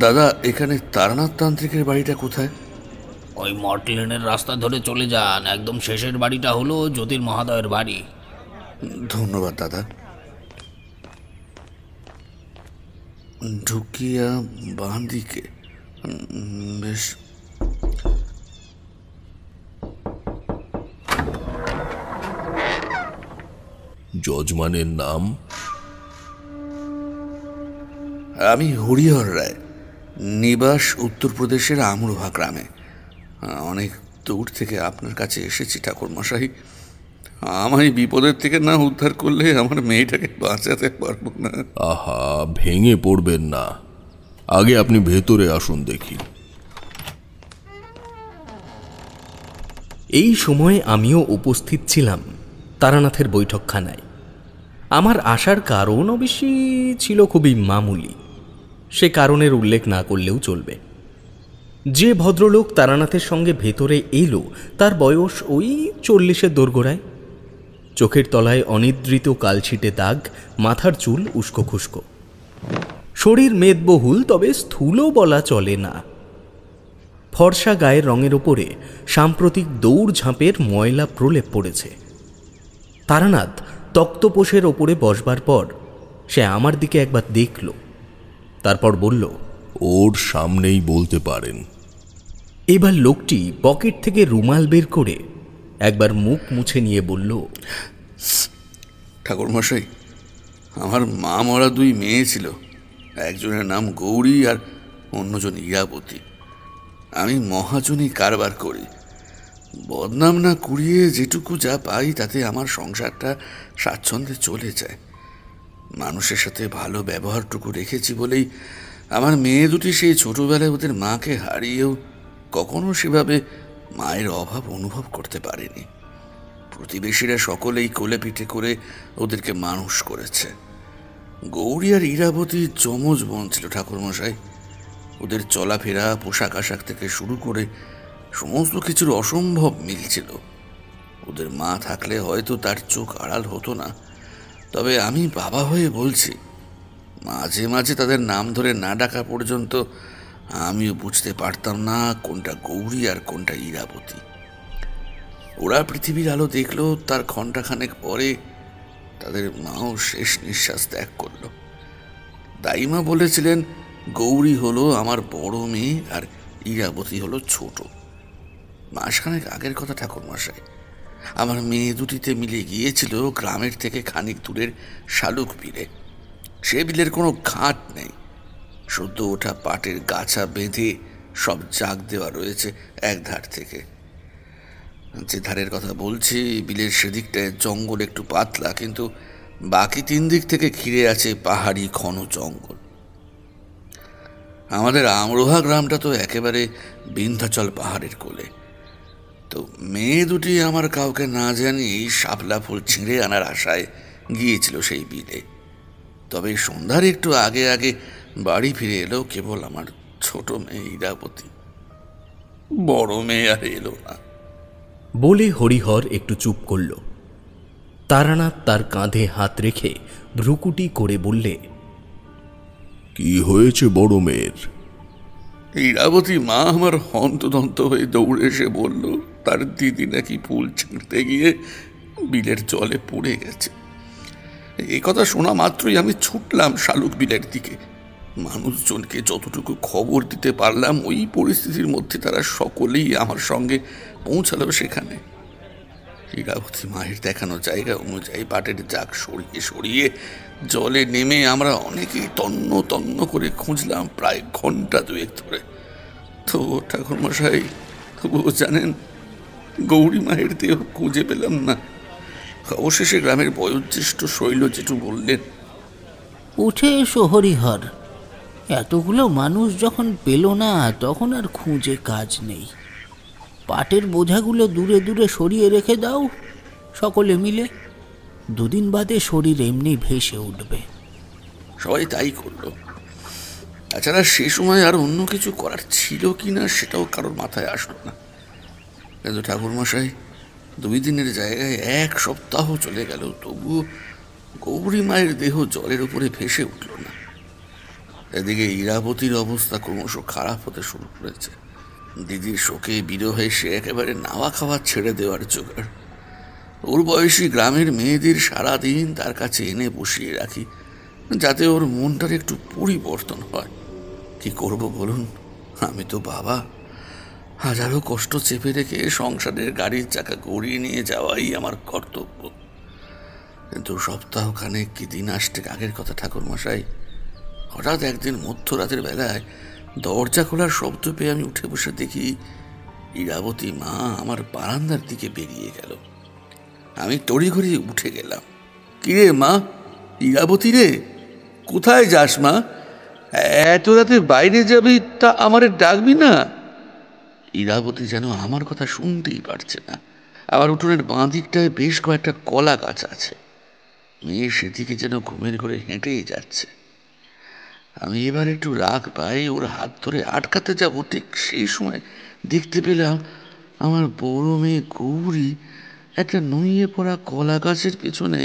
দাদা, এখানে তারানাথ তান্ত্রিকের বাড়িটা কোথায়? ওই মঠ লেনের রাস্তা ধরে চলে যান, একদম শেষের বাড়িটা হলো জ্যোতির মহাদয়ের বাড়ি। ধন্যবাদ দাদা। ঢুকিয়া বাঁ দিকে, বেশ। যজমানের নাম? আমি হরিহর রায়, নিবাস উত্তরপ্রদেশের আমরোহা গ্রামে। অনেক দূর থেকে আপনার কাছে এসেছি ঠাকুরমশাই। আমার এই বিপদের থেকে না উদ্ধার করলে আমার মেয়েটাকে বাঁচাতে পারবো না। আহা, ভেঙে পড়বেন না, আগে আপনি ভেতরে আসুন দেখি। এই সময় আমিও উপস্থিত ছিলাম তারানাথের বৈঠকখানায়। আমার আসার কারণ অবশ্যই ছিল খুবই মামুলি, সে কারণের উল্লেখ না করলেও চলবে। যে ভদ্রলোক তারানাথের সঙ্গে ভেতরে এলো তার বয়স ওই 40-এর দোরগোড়ায়। চোখের তলায় অনিদ্রিত কালছিটে দাগ, মাথার চুল উস্কো খুস্কো, শরীর মেদবহুল, তবে স্থূলও বলা চলে না। ফর্সা গায়ের রঙের ওপরে সাম্প্রতিক দৌড়ঝাঁপের ময়লা প্রলেপ পড়েছে। তারানাথ তক্তপোষের ওপরে বসবার পর সে আমার দিকে একবার দেখল, তারপর বলল, ওর সামনেই বলতে পারেন। এবার লোকটি পকেট থেকে রুমাল বের করে একবার মুখ মুছে নিয়ে বলল, ঠাকুরমশাই, আমার মা মরা 2 মেয়ে ছিল। একজনের নাম গৌরী আর অন্যজন ইরাবতী। আমি মহাজনী কারবার করি। বদনাম না কুড়িয়ে যেটুকু যা পাই তাতে আমার সংসারটা স্বাচ্ছন্দ্যে চলে যায়। মানুষের সাথে ভালো ব্যবহারটুকু রেখেছি বলেই আমার মেয়ে দুটি সেই ছোটবেলায় ওদের মাকে হারিয়েও কখনো সেভাবে মায়ের অভাব অনুভব করতে পারেনি। প্রতিবেশীরা সকলেই কোলে পিঠে করে ওদেরকে মানুষ করেছে। গৌরী আর ইরাবতী যমজ বোন ছিল ঠাকুরমশাই। ওদের চলাফেরা, পোশাক আশাক থেকে শুরু করে সমস্ত কিছুর অসম্ভব মিল ছিল। ওদের মা থাকলে হয়তো তার চোখ আড়াল হতো না। তবে আমি বাবা হয়ে বলছি, মাঝে মাঝে তাদের নাম ধরে না ডাকা পর্যন্ত আমিও বুঝতে পারতাম না কোনটা গৌরী আর কোনটা ইরাবতী। ওরা পৃথিবীর আলো দেখলো তার ঘণ্টাখানেক পরে তাদের মাও শেষ নিঃশ্বাস ত্যাগ করল। দাইমা বলেছিলেন গৌরী হলো আমার বড় মেয়ে আর ইরাবতী হলো ছোট। মাসখানেক আগের কথা ঠাকুরমশাই। আমার মেয়ে দুটিতে মিলে গিয়েছিল গ্রামের থেকে খানিক দূরের শালুক বিলে। সে বিলের কোনো ঘাট নেই, সদ্য ওঠা পাটের গাছা বেঁধে সব জাগ দেওয়া রয়েছে এক ধার থেকে। যে ধারের কথা বলছি বিলের সেদিকটায় জঙ্গল একটু পাতলা, কিন্তু বাকি 3 দিক থেকে ঘিরে আছে পাহাড়ি ঘন জঙ্গল। আমাদের আমরোহা গ্রামটা তো একেবারে বিন্ধ্যাচল পাহাড়ের কোলে। তো মেয়ে দুটি আমার কাউকে না জানিয়ে শাপলা ফুল ছিঁড়ে আনার আশায় গিয়েছিল সেই বিলে। তবে সন্ধ্যার একটু আগে আগে বাড়ি ফিরে এলো কেবল আমার ছোট মেয়ে ইরাবতী। বড় মেয়ে আর এলো না। বলে হরিহর একটু চুপ করল। তারানাথ তার কাঁধে হাত রেখে ভ্রুকুটি করে বললে, কি হয়েছে বড় মেয়ের? ইরাবতী মা আমার হন্তদন্ত হয়ে দৌড়ে এসে বলল তার দিদি নাকি ফুল ছিঁড়তে গিয়ে বিলের জলে পড়ে গেছে। এই কথা শোনা মাত্রই আমি ছুটলাম শালুক বিলের দিকে। মানুষজনকে যতটুকু খবর দিতে পারলাম ওই পরিস্থিতির মধ্যে তারা সকলেই আমার সঙ্গে পৌঁছালো সেখানে। ইরাবতী মায়ের দেখানো জায়গা অনুযায়ী পাটের জাগ সরিয়ে সরিয়ে জলে নেমে আমরা অনেকেই তন্ন তন্ন করে খুঁজলাম প্রায় ঘন্টা 2 ধরে। তো ঠাকুরমশাই, তবুও জানেন, গৌরী মায়ের দেহ খুঁজে পেলাম না। অবশেষে গ্রামের বয়োজ্যেষ্ঠ শৈল জেঠু বললেন, উঠে এসো হরিহর, এতগুলো মানুষ যখন পেল না তখন আর খুঁজে কাজ নেই। পাটের বোঝাগুলো দূরে দূরে সরিয়ে রেখে দাও সকলে মিলে, 2 দিন বাদে শরীর এমনি ভেসে উঠবে। সবাই তাই করলো। তাছাড়া সে সময় আর অন্য কিছু করার ছিল কি না সেটাও কারোর মাথায় আসলো না। কিন্তু ঠাকুরমশাই, 2 দিনের জায়গায় 1 সপ্তাহ চলে গেল, তবুও গৌরী মায়ের দেহ জলের উপরে ভেসে উঠল না। এদিকে ইরাবতীর অবস্থা ক্রমশ খারাপ হতে শুরু করেছে। দিদির শোকে বিরহে সে একেবারে নাওয়া খাওয়া ছেড়ে দেওয়ার জোগাড়। ওর বয়সী গ্রামের মেয়েদের সারাদিন তার কাছে এনে বসিয়ে রাখি, যাতে ওর মনটার একটু পরিবর্তন হয়। কি করব বলুন, আমি তো বাবা। হাজারো কষ্ট চেপে রেখে সংসারের গাড়ির চাকা গড়িয়ে নিয়ে যাওয়াই আমার কর্তব্য। কিন্তু সপ্তাহখানেক কি দিন আসতে আগের কথা ঠাকুরমশাই, হঠাৎ একদিন মধ্যরাতের বেলায় দরজা খোলার শব্দ পেয়ে আমি উঠে বসে দেখি ইরাবতী মা আমার বারান্দার দিকে বেরিয়ে গেল। আমি তড়িঘড়ি উঠে গেলাম। কিরে মা, ইরাবতী রে, কোথায় যাস মা? এত রাতে বাইরে যাবি, তা আমারে ডাকবি না? ইরাবতী যেন আমার কথা শুনতেই পারছে না। আবার উঠোনের বাঁ দিকটায় বেশ কয়েকটা কলা গাছ আছে। মেয়ে সেদিকে যেন ঘুমের ঘরে হেঁটেই যাচ্ছে। আমি এবার একটু রাগ পাই, ওর হাত ধরে আটকাতে যাব, ঠিক সেই সময় দেখতে পেলাম আমার বড় মেয়ে গৌরী একটা নুইয়ে পড়া কলা গাছের পেছনে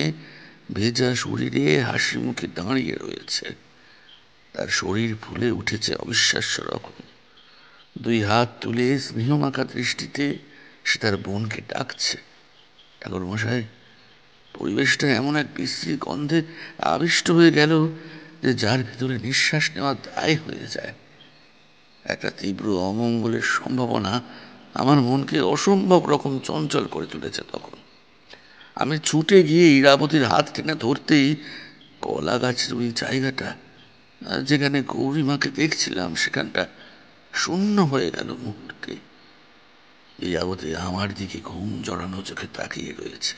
ভেজা শরীরে হাসি মুখে দাঁড়িয়ে রয়েছে। তার শরীর ফুলে উঠেছে অবিশ্বাস্য রকম। দুই হাত তুলে স্নেহমাখা দৃষ্টিতে সে তার বোনকে ডাকছে। ঠাকুরমশাই, পরিবেশটা এমন এক বিশ্রী গন্ধে আবিষ্ট হয়ে গেল যে যার ভিতরে নিঃশ্বাস নেওয়া দায় হয়ে যায়। একটা তীব্র অমঙ্গলের সম্ভাবনা আমার মনকে অসম্ভব রকম চঞ্চল করে তুলেছে। তখন আমি ছুটে গিয়ে ইরাবতীর হাত টেনে ধরতেই কলা গাছের ওই জায়গাটা যেখানে গৌরীমাকে দেখছিলাম সেখানটা শূন্য হয়ে গেল মুহূর্তে। ইরাবতী আমার দিকে ঘুম জড়ানো চোখে তাকিয়ে রয়েছে।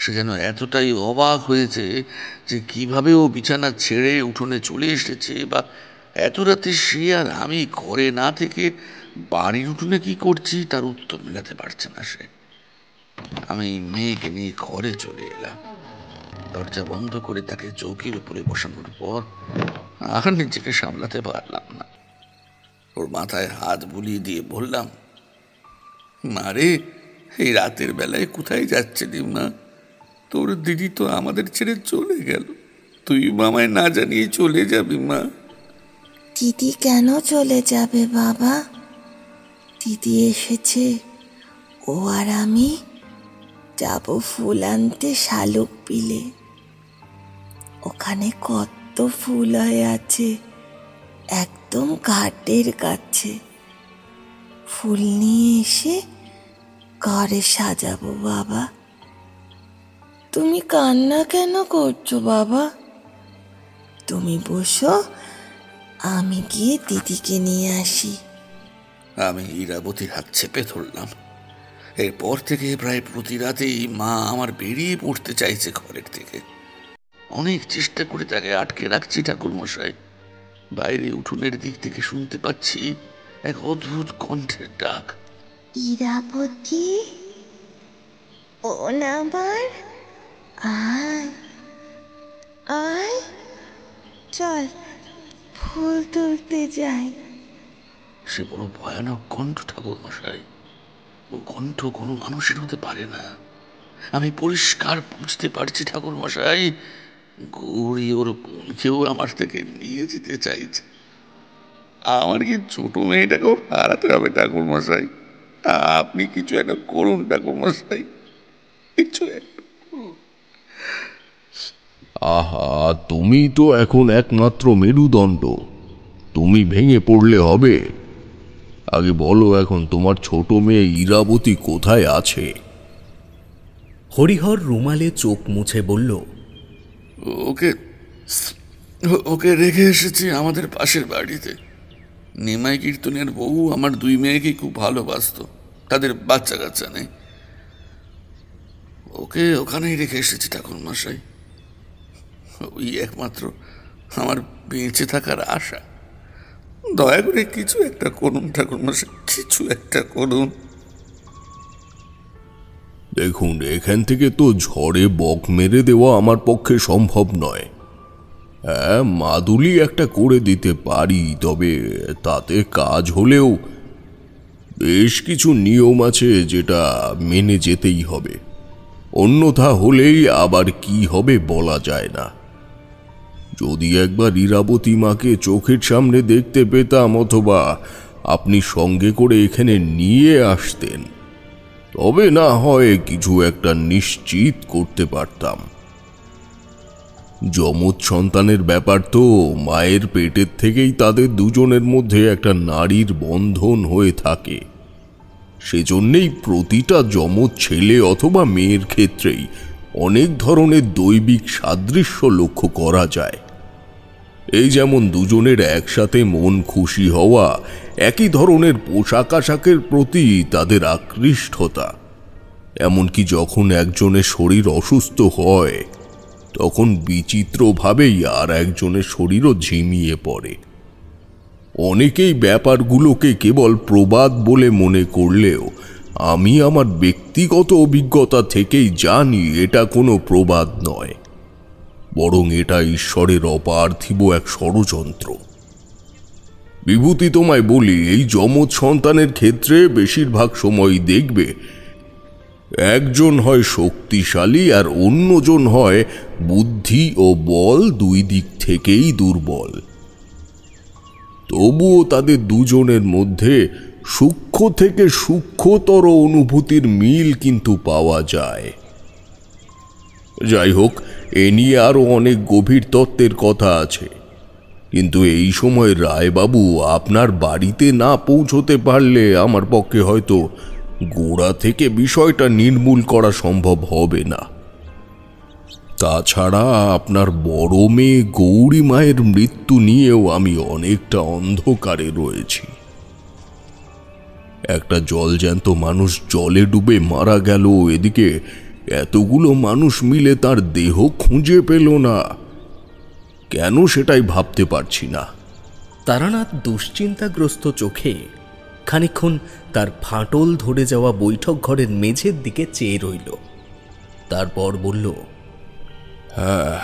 সে যেন এতটাই অবাক হয়েছে যে কিভাবে ও বিছানা ছেড়ে উঠোনে চলে এসেছে, বা এত রাতে সে আর আমি ঘরে না থেকে বাড়ির উঠোনে কি করছি তার উত্তর মেলাতে পারছে না সে। আমি মেয়েকে নিয়ে ঘরে চলে এলাম। দরজা বন্ধ করে তাকে চৌকির উপরে বসানোর পর আর নিজেকে সামলাতে পারলাম না। ওর মাথায় হাত বুলিয়ে দিয়ে বললাম, মারে, এই রাতের বেলায় কোথায় যাচ্ছিলি মা? তোর দিদি তো আমাদের ছেড়ে চলে গেল, তুই মামায় না জানিয়ে চলে যাবি মা? দিদি কেন চলে যাবে বাবা? দিদি এসেছে, ও আর আমি যাব ফুল আনতে শালুক বিলে। ওখানে কত ফুল হয়ে আছে, একদম ঘাটের কাছে। ফুল নিয়ে এসে ঘরে সাজাবো বাবা। তুমি কান্না কেন করছো বাবা? তুমি বসো, আমি গিয়ে দিদিকে নিয়ে আসি। আমি ইরাবতীর হাত চেপে ধরলাম। এরপর থেকে প্রায় প্রতি রাতেই মা আমার বেরিয়ে পড়তে চাইছে ঘরের থেকে। অনেক চেষ্টা করে তাকে আটকে রাখছি ঠাকুরমশাই। বাইরে উঠোনের দিক থেকে শুনতে পাচ্ছি এক অদ্ভুত কণ্ঠের ডাক। ইরাবতী, ও নাবার, আয় আয়, চল ফুল তুলতে যাই। সে বড় ভয়ানক কণ্ঠ ঠাকুরমশাই। ও কণ্ঠ কোনো মানুষের হতে পারে না। আমি পরিষ্কার বুঝতে পারছি ঠাকুরমশাই, গৌরী ওর বোনকেও আমার থেকে নিয়ে যেতে চাইছে। আমার কি ছোট মেয়েটাকেও হারাতে হবে ঠাকুরমশাই? আপনি কিছু একটা করুন ঠাকুরমশাই, কিছু একটা। আহা, তুমি তো এখন একমাত্র মেরুদণ্ড, তুমি ভেঙে পড়লে হবে? আগে বলো, এখন তোমার ছোট মেয়ে ইরাবতী কোথায় আছে? হরিহর রুমালে চোখ মুছে বলল, ওকে ওকে রেখে এসেছি আমাদের পাশের বাড়িতে। নিমাই কীর্তনের বউ আমার দুই মেয়েকে খুব ভালোবাসত, তাদের বাচ্চা কাচ্চা নেই। ওকে ওখানেই রেখে এসেছি ঠাকুরমশাই। ওই একমাত্র আমার বেঁচে থাকার আশা। দয়া করে কিছু একটা করুন ঠাকুরমশাই, কিছু একটা করুন। দেখুন, এখান থেকে তো ঝড়ে বক মেরে দেওয়া আমার পক্ষে সম্ভব নয়। হ্যাঁ, মাদুলি একটা করে দিতে পারি, তবে তাতে কাজ হলেও বেশ কিছু নিয়ম আছে যেটা মেনে যেতেই হবে। অন্যথা হলেই আবার কি হবে বলা যায় না। যদি একবার ইরাবতী মাকে চোখের সামনে দেখতে পেতাম, অথবা আপনি সঙ্গে করে এখানে নিয়ে আসতেন, তবে না হয় কিছু একটা নিশ্চিত করতে পারতাম। যমজ সন্তানের ব্যাপার তো, মায়ের পেটের থেকেই তাদের দুজনের মধ্যে একটা নারীর বন্ধন হয়ে থাকে। সেজন্যেই প্রতিটা যমজ ছেলে অথবা মেয়ের ক্ষেত্রেই অনেক ধরনের দৈবিক সাদৃশ্য লক্ষ্য করা যায়। এই যেমন দুজনের একসাথে মন খুশি হওয়া, একই ধরনের পোশাক আশাকের প্রতি তাদের আকৃষ্টতা, এমনকি যখন একজনের শরীর অসুস্থ হয় তখন বিচিত্রভাবেই আর একজনের শরীরও ঝিমিয়ে পড়ে। অনেকেই ব্যাপারগুলোকে কেবল প্রবাদ বলে মনে করলেও আমি আমার ব্যক্তিগত অভিজ্ঞতা থেকেই জানি এটা কোনো প্রবাদ নয়, বরং এটা ঈশ্বরের অপার্থিব এক ষড়যন্ত্র। বিভূতি, তোমায় বলি, এই যমজ সন্তানের ক্ষেত্রে বেশিরভাগ সময়ই দেখবে একজন হয় শক্তিশালী আর অন্যজন হয় বুদ্ধি ও বল দুই দিক থেকেই দুর্বল। তবুও তাদের দুজনের মধ্যে সূক্ষ্ম থেকে সূক্ষ্মতর অনুভূতির মিল কিন্তু পাওয়া যায়। যাই হোক, এ নিয়ে আরো অনেক গভীর তত্ত্বের কথা আছে, কিন্তু এই সময় রায়বাবু আপনার বাড়িতে না পৌঁছতে পারলে আমার পক্ষে হয়তো গোড়া থেকে বিষয়টা নির্মূল করা সম্ভব হবে না। তাছাড়া আপনার বড় মেয়ে গৌরী মায়ের মৃত্যু নিয়েও আমি অনেকটা অন্ধকারে রয়েছি। একটা জলজ্যান্ত মানুষ জলে ডুবে মারা গেল, এদিকে এতগুলো মানুষ মিলে তার দেহ খুঁজে পেল না। কেন সেটাই ভাবতে পারছি না। তারানাথ দুশ্চিন্তাগ্রস্ত চোখে খানিকক্ষণ তার ফাটল ধরে যাওয়া বৈঠক ঘরের মেঝের দিকে চেয়ে রইল। তারপর বলল, হ্যাঁ,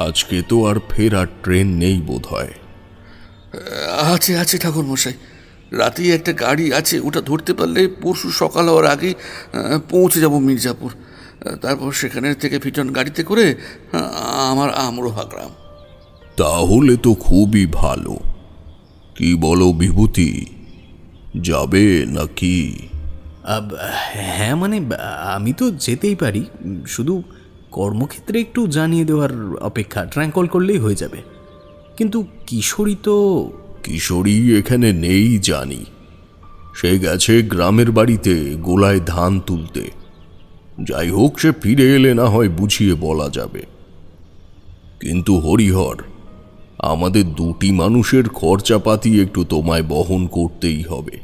আজকে তো আর ফেরার ট্রেন নেই বোধহয়। আছে আছে ঠাকুর মশাই, রাতেই একটা গাড়ি আছে, ওটা ধরতে পারলে পরশু সকাল হওয়ার আগেই পৌঁছে যাব মির্জাপুর। তারপর সেখানের থেকে ফিটন গাড়িতে করে আমার আমরোহা গ্রাম। তাহলে তো খুবই ভালো। কি বলো বিভূতি, যাবে নাকি? হ্যাঁ, মানে আমি তো যেতেই পারি, শুধু কর্মক্ষেত্রে একটু জানিয়ে দেওয়ার অপেক্ষা, ট্র্যাঙ্ক কল করলেই হয়ে যাবে। কিন্তু কিশোরী তো... কিশোরী এখানে নেই জানি, সে গেছে গ্রামের বাড়িতে গোলায় ধান তুলতে। যাই হোক, সে ফিরে এলে না হয় বুঝিয়ে বলা যাবে। কিন্তু হরিহর, আমাদের দুটি মানুষের খরচাপাতি একটু তোমায় বহন করতেই হবে।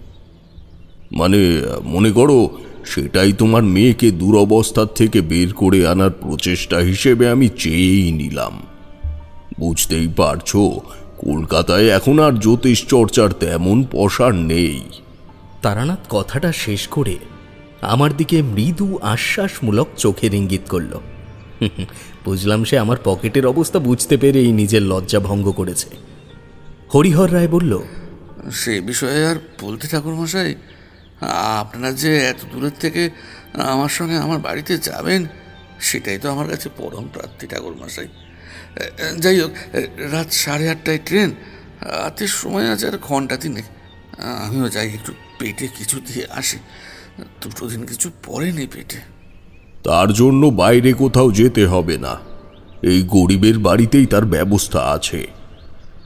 মানে মনে করো, সেটাই তোমার মেয়েকে দুরবস্থার থেকে বের করে আনার প্রচেষ্টা হিসেবে আমি চেয়েই নিলাম। বুঝতেই পারছো, কলকাতায় এখন আর জ্যোতিষ চর্চার তেমন প্রসার নেই। তারানাথ কথাটা শেষ করে আমার দিকে মৃদু আশ্বাসমূলক চোখের ইঙ্গিত করল। বুঝলাম সে আমার পকেটের অবস্থা বুঝতে পেরেই নিজের লজ্জা ভঙ্গ করেছে। হরিহর রায় বলল, সে বিষয়ে আর বলতে ঠাকুর মশাই, আপনারা যে এত দূরের থেকে আমার সঙ্গে আমার বাড়িতে যাবেন, সেটাই তো আমার কাছে পরম প্রার্থী ঠাকুর মশাই। যাই হোক, রাত 8:30টায় ট্রেন, রাতের সময় আছে আর ঘন্টা তিনেক। আমিও যাই, একটু পেটে কিছু দিয়ে আসি, 2 দিন কিছু পড়েনি পেটে। তার জন্য বাইরে কোথাও যেতে হবে না, এই গরিবের বাড়িতেই তার ব্যবস্থা আছে।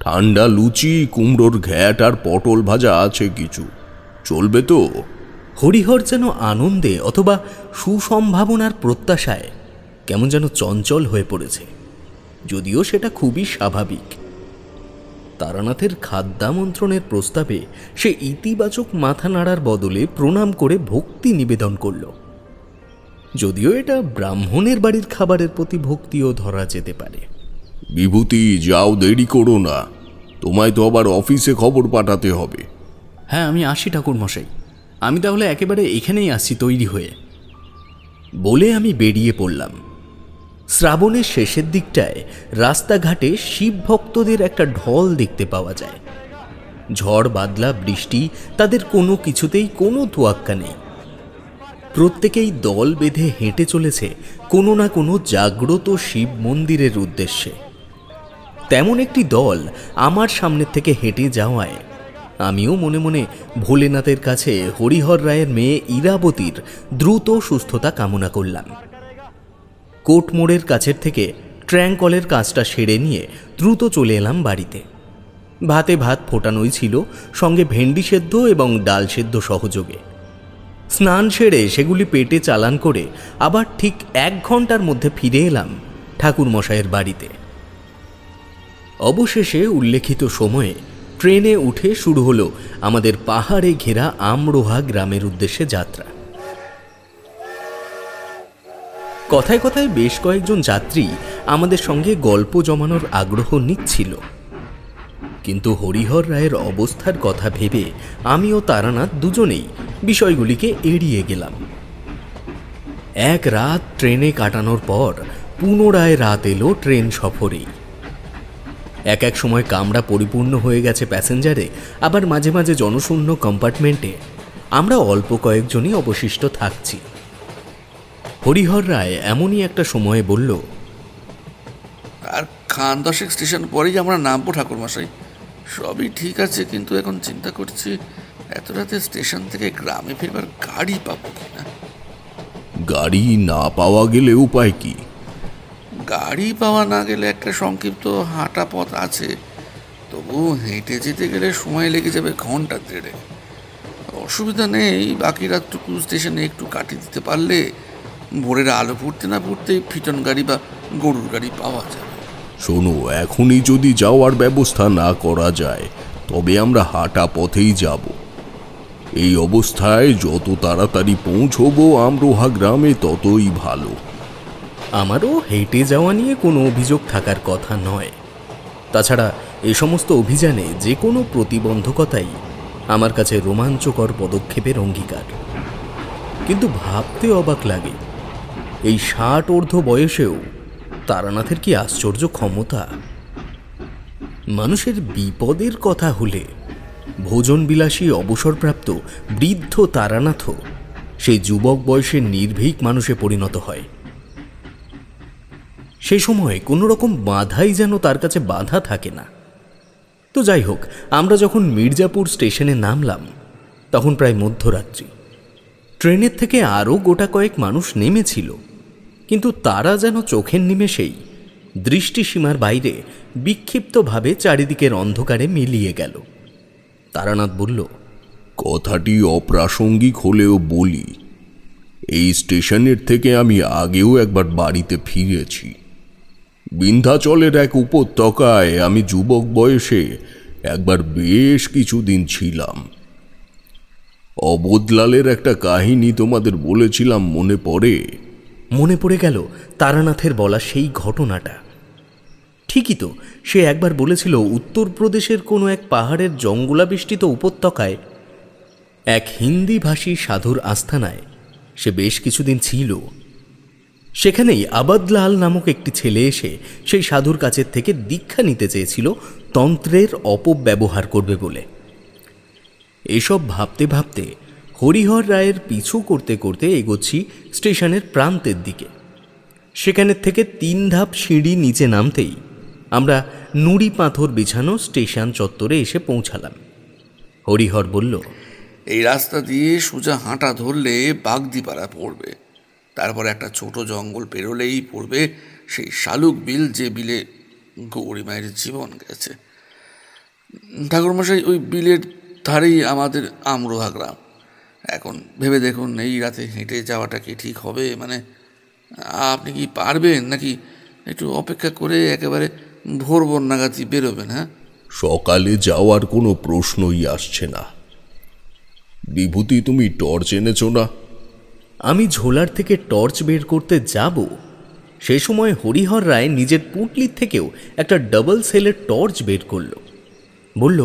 ঠান্ডা লুচি, কুমড়োর ঘ্যাট আর পটল ভাজা আছে কিছু, চলবে তো? হরিহর যেন আনন্দে অথবা সুসম্ভাবনার প্রত্যাশায় কেমন যেন চঞ্চল হয়ে পড়েছে, যদিও সেটা খুবই স্বাভাবিক। তারানাথের খাদ্যামন্ত্রণের প্রস্তাবে সে ইতিবাচক মাথা নাড়ার বদলে প্রণাম করে ভক্তি নিবেদন করল। যদিও এটা ব্রাহ্মণের বাড়ির খাবারের প্রতি ভক্তিও ধরা যেতে পারে। বিভূতি, যাও, দেরি করো না, তোমায় তো আবার অফিসে খবর পাঠাতে হবে। হ্যাঁ, আমি আসি ঠাকুর মশাই, আমি তাহলে একেবারে এখানেই আসছি তৈরি হয়ে, বলে আমি বেরিয়ে পড়লাম। শ্রাবণের শেষের দিকটায় রাস্তাঘাটে শিব ভক্তদের একটা ঢল দেখতে পাওয়া যায়। ঝড় বাদলা বৃষ্টি তাদের কোনো কিছুতেই কোনো তোয়াক্কা নেই। প্রত্যেকেই দল বেঁধে হেঁটে চলেছে কোনো না কোনো জাগ্রত শিব মন্দিরের উদ্দেশ্যে। তেমন একটি দল আমার সামনের থেকে হেঁটে যাওয়ায় আমিও মনে মনে ভোলেনাথের কাছে হরিহর রায়ের মেয়ে ইরাবতীর দ্রুত সুস্থতা কামনা করলাম। কোর্ট মোড়ের কাছের থেকে ট্র্যাঙ্কলের কাজটা সেরে নিয়ে দ্রুত চলে এলাম বাড়িতে। ভাতে ভাত ফোটানোই ছিল, সঙ্গে ভেন্ডি সেদ্ধ এবং ডাল সেদ্ধ সহযোগে। স্নান সেরে সেগুলি পেটে চালান করে আবার ঠিক 1 ঘন্টার মধ্যে ফিরে এলাম ঠাকুরমশাইয়ের বাড়িতে। অবশেষে উল্লেখিত সময়ে ট্রেনে উঠে শুরু হলো আমাদের পাহাড়ে ঘেরা আমরোহা গ্রামের উদ্দেশ্যে যাত্রা। কথায় কথায় বেশ কয়েকজন যাত্রী আমাদের সঙ্গে গল্প জমানোর আগ্রহ নিচ্ছিল, কিন্তু হরিহর রায়ের অবস্থার কথা ভেবে আমি ও তারানাথ দুজনেই বিষয়গুলিকে এড়িয়ে গেলাম। এক রাত ট্রেনে কাটানোর পর পুনরায় রাত এলো ট্রেন সফরেই। এক এক সময় কামরা পরিপূর্ণ হয়ে গেছে প্যাসেঞ্জারে, আবার মাঝে মাঝে জনশূন্য কম্পার্টমেন্টে আমরা অল্প কয়েকজনই অবশিষ্ট থাকছি। হরিহর রায় এমনই একটা সময়ে বলল, আর খান 10 স্টেশন পরেই আমরা নামবো ঠাকুরমশাই। সবই ঠিক আছে, কিন্তু এখন চিন্তা করছি এত রাতে স্টেশন থেকে গ্রামে ফেরবার গাড়ি পাবো কিনা। গাড়ি না পাওয়া গেলে উপায় কি? গাড়ি পাওয়া না গেলে একটা সংক্ষিপ্ত হাঁটা পথ আছে, তবু হেঁটে যেতে গেলে সময় লেগে যাবে 1.5 ঘন্টা। অসুবিধা নেই, বাকি রাতটুকু স্টেশনে একটু কাটিয়ে দিতে পারলে ভোরের আলো ফুটতে না ফুটতেই ফিটন গাড়ি বা গরুর গাড়ি পাওয়া যাবে। শোনো, এখনই যদি যাওয়ার ব্যবস্থা না করা যায় তবে আমরা হাঁটা পথেই যাব। এই অবস্থায় যত তাড়াতাড়ি পৌঁছবো আমরোহা গ্রামে ততই ভালো। আমারও হেঁটে যাওয়া নিয়ে কোনো অভিযোগ থাকার কথা নয়। তাছাড়া এ সমস্ত অভিযানে যে কোনো প্রতিবন্ধকতাই আমার কাছে রোমাঞ্চকর পদক্ষেপের অঙ্গীকার। কিন্তু ভাবতে অবাক লাগে, এই 60 ঊর্ধ্ব বয়সেও তারানাথের কি আশ্চর্য ক্ষমতা! মানুষের বিপদের কথা হলে ভোজনবিলাসী অবসরপ্রাপ্ত বৃদ্ধ তারানাথও সেই যুবক বয়সের নির্ভীক মানুষে পরিণত হয়। সেই সময় কোনো রকম বাধাই যেন তার কাছে বাধা থাকে না। তো যাই হোক, আমরা যখন মির্জাপুর স্টেশনে নামলাম তখন প্রায় মধ্যরাত্রি। ট্রেনের থেকে আরও গোটা কয়েক মানুষ নেমেছিল, কিন্তু তারা যেন চোখের নিমেষেই দৃষ্টিসীমার বাইরে বিক্ষিপ্তভাবে চারিদিকের অন্ধকারে মিলিয়ে গেল। তারানাথ বলল, কথাটি অপ্রাসঙ্গিক হলেও বলি, এই স্টেশনের থেকে আমি আগেও একবার বাড়িতে ফিরেছি। বিন্ধ্যাচলের এক উপত্যকায় আমি যুবক বয়সে একবার বেশ কিছুদিন ছিলাম। অবোধলালের একটা কাহিনী তোমাদের বলেছিলাম, মনে পড়ে? মনে পড়ে গেল তারানাথের বলা সেই ঘটনাটা। ঠিকই তো, সে একবার বলেছিল উত্তরপ্রদেশের কোনো এক পাহাড়ের জঙ্গলাবেষ্টিত উপত্যকায় এক হিন্দিভাষী সাধুর আস্থানায় সে বেশ কিছুদিন ছিল। সেখানেই আবাদলাল নামক একটি ছেলে এসে সেই সাধুর কাছের থেকে দীক্ষা নিতে চেয়েছিল, তন্ত্রের অপব্যবহার করবে বলে। এসব ভাবতে ভাবতে হরিহর রায়ের পিছু করতে করতে এগোচ্ছি স্টেশনের প্রান্তের দিকে। সেখানের থেকে 3 ধাপ সিঁড়ি নিচে নামতেই আমরা নুড়ি পাথর বিছানো স্টেশন চত্বরে এসে পৌঁছালাম। হরিহর বলল, এই রাস্তা দিয়ে সোজা হাঁটা ধরলে বাগদিপাড়া পড়বে, তারপর একটা ছোট জঙ্গল পেরোলেই পড়বে সেই শালুক বিল, যে বিলে গৌরী মায়ের জীবন গেছে। ঠাকুরমশাই, ওই বিলের ধারেই আমাদের আমরোহা গ্রাম। এখন ভেবে দেখুন, এই রাতে হেঁটে যাওয়াটা কি ঠিক হবে? মানে আপনি কি পারবেন, নাকি একটু অপেক্ষা করে একেবারে ভোর নাগাদই বেরোবেন? হ্যাঁ, সকালে যাওয়ার কোনো প্রশ্নই আসছে না। বিভূতি, তুমি টর্চ এনেছো না? আমি ঝোলার থেকে টর্চ বের করতে যাব, সে সময় হরিহর রায় নিজের পুঁটলির থেকেও একটা ডাবল সেলের টর্চ বের করল। বলল,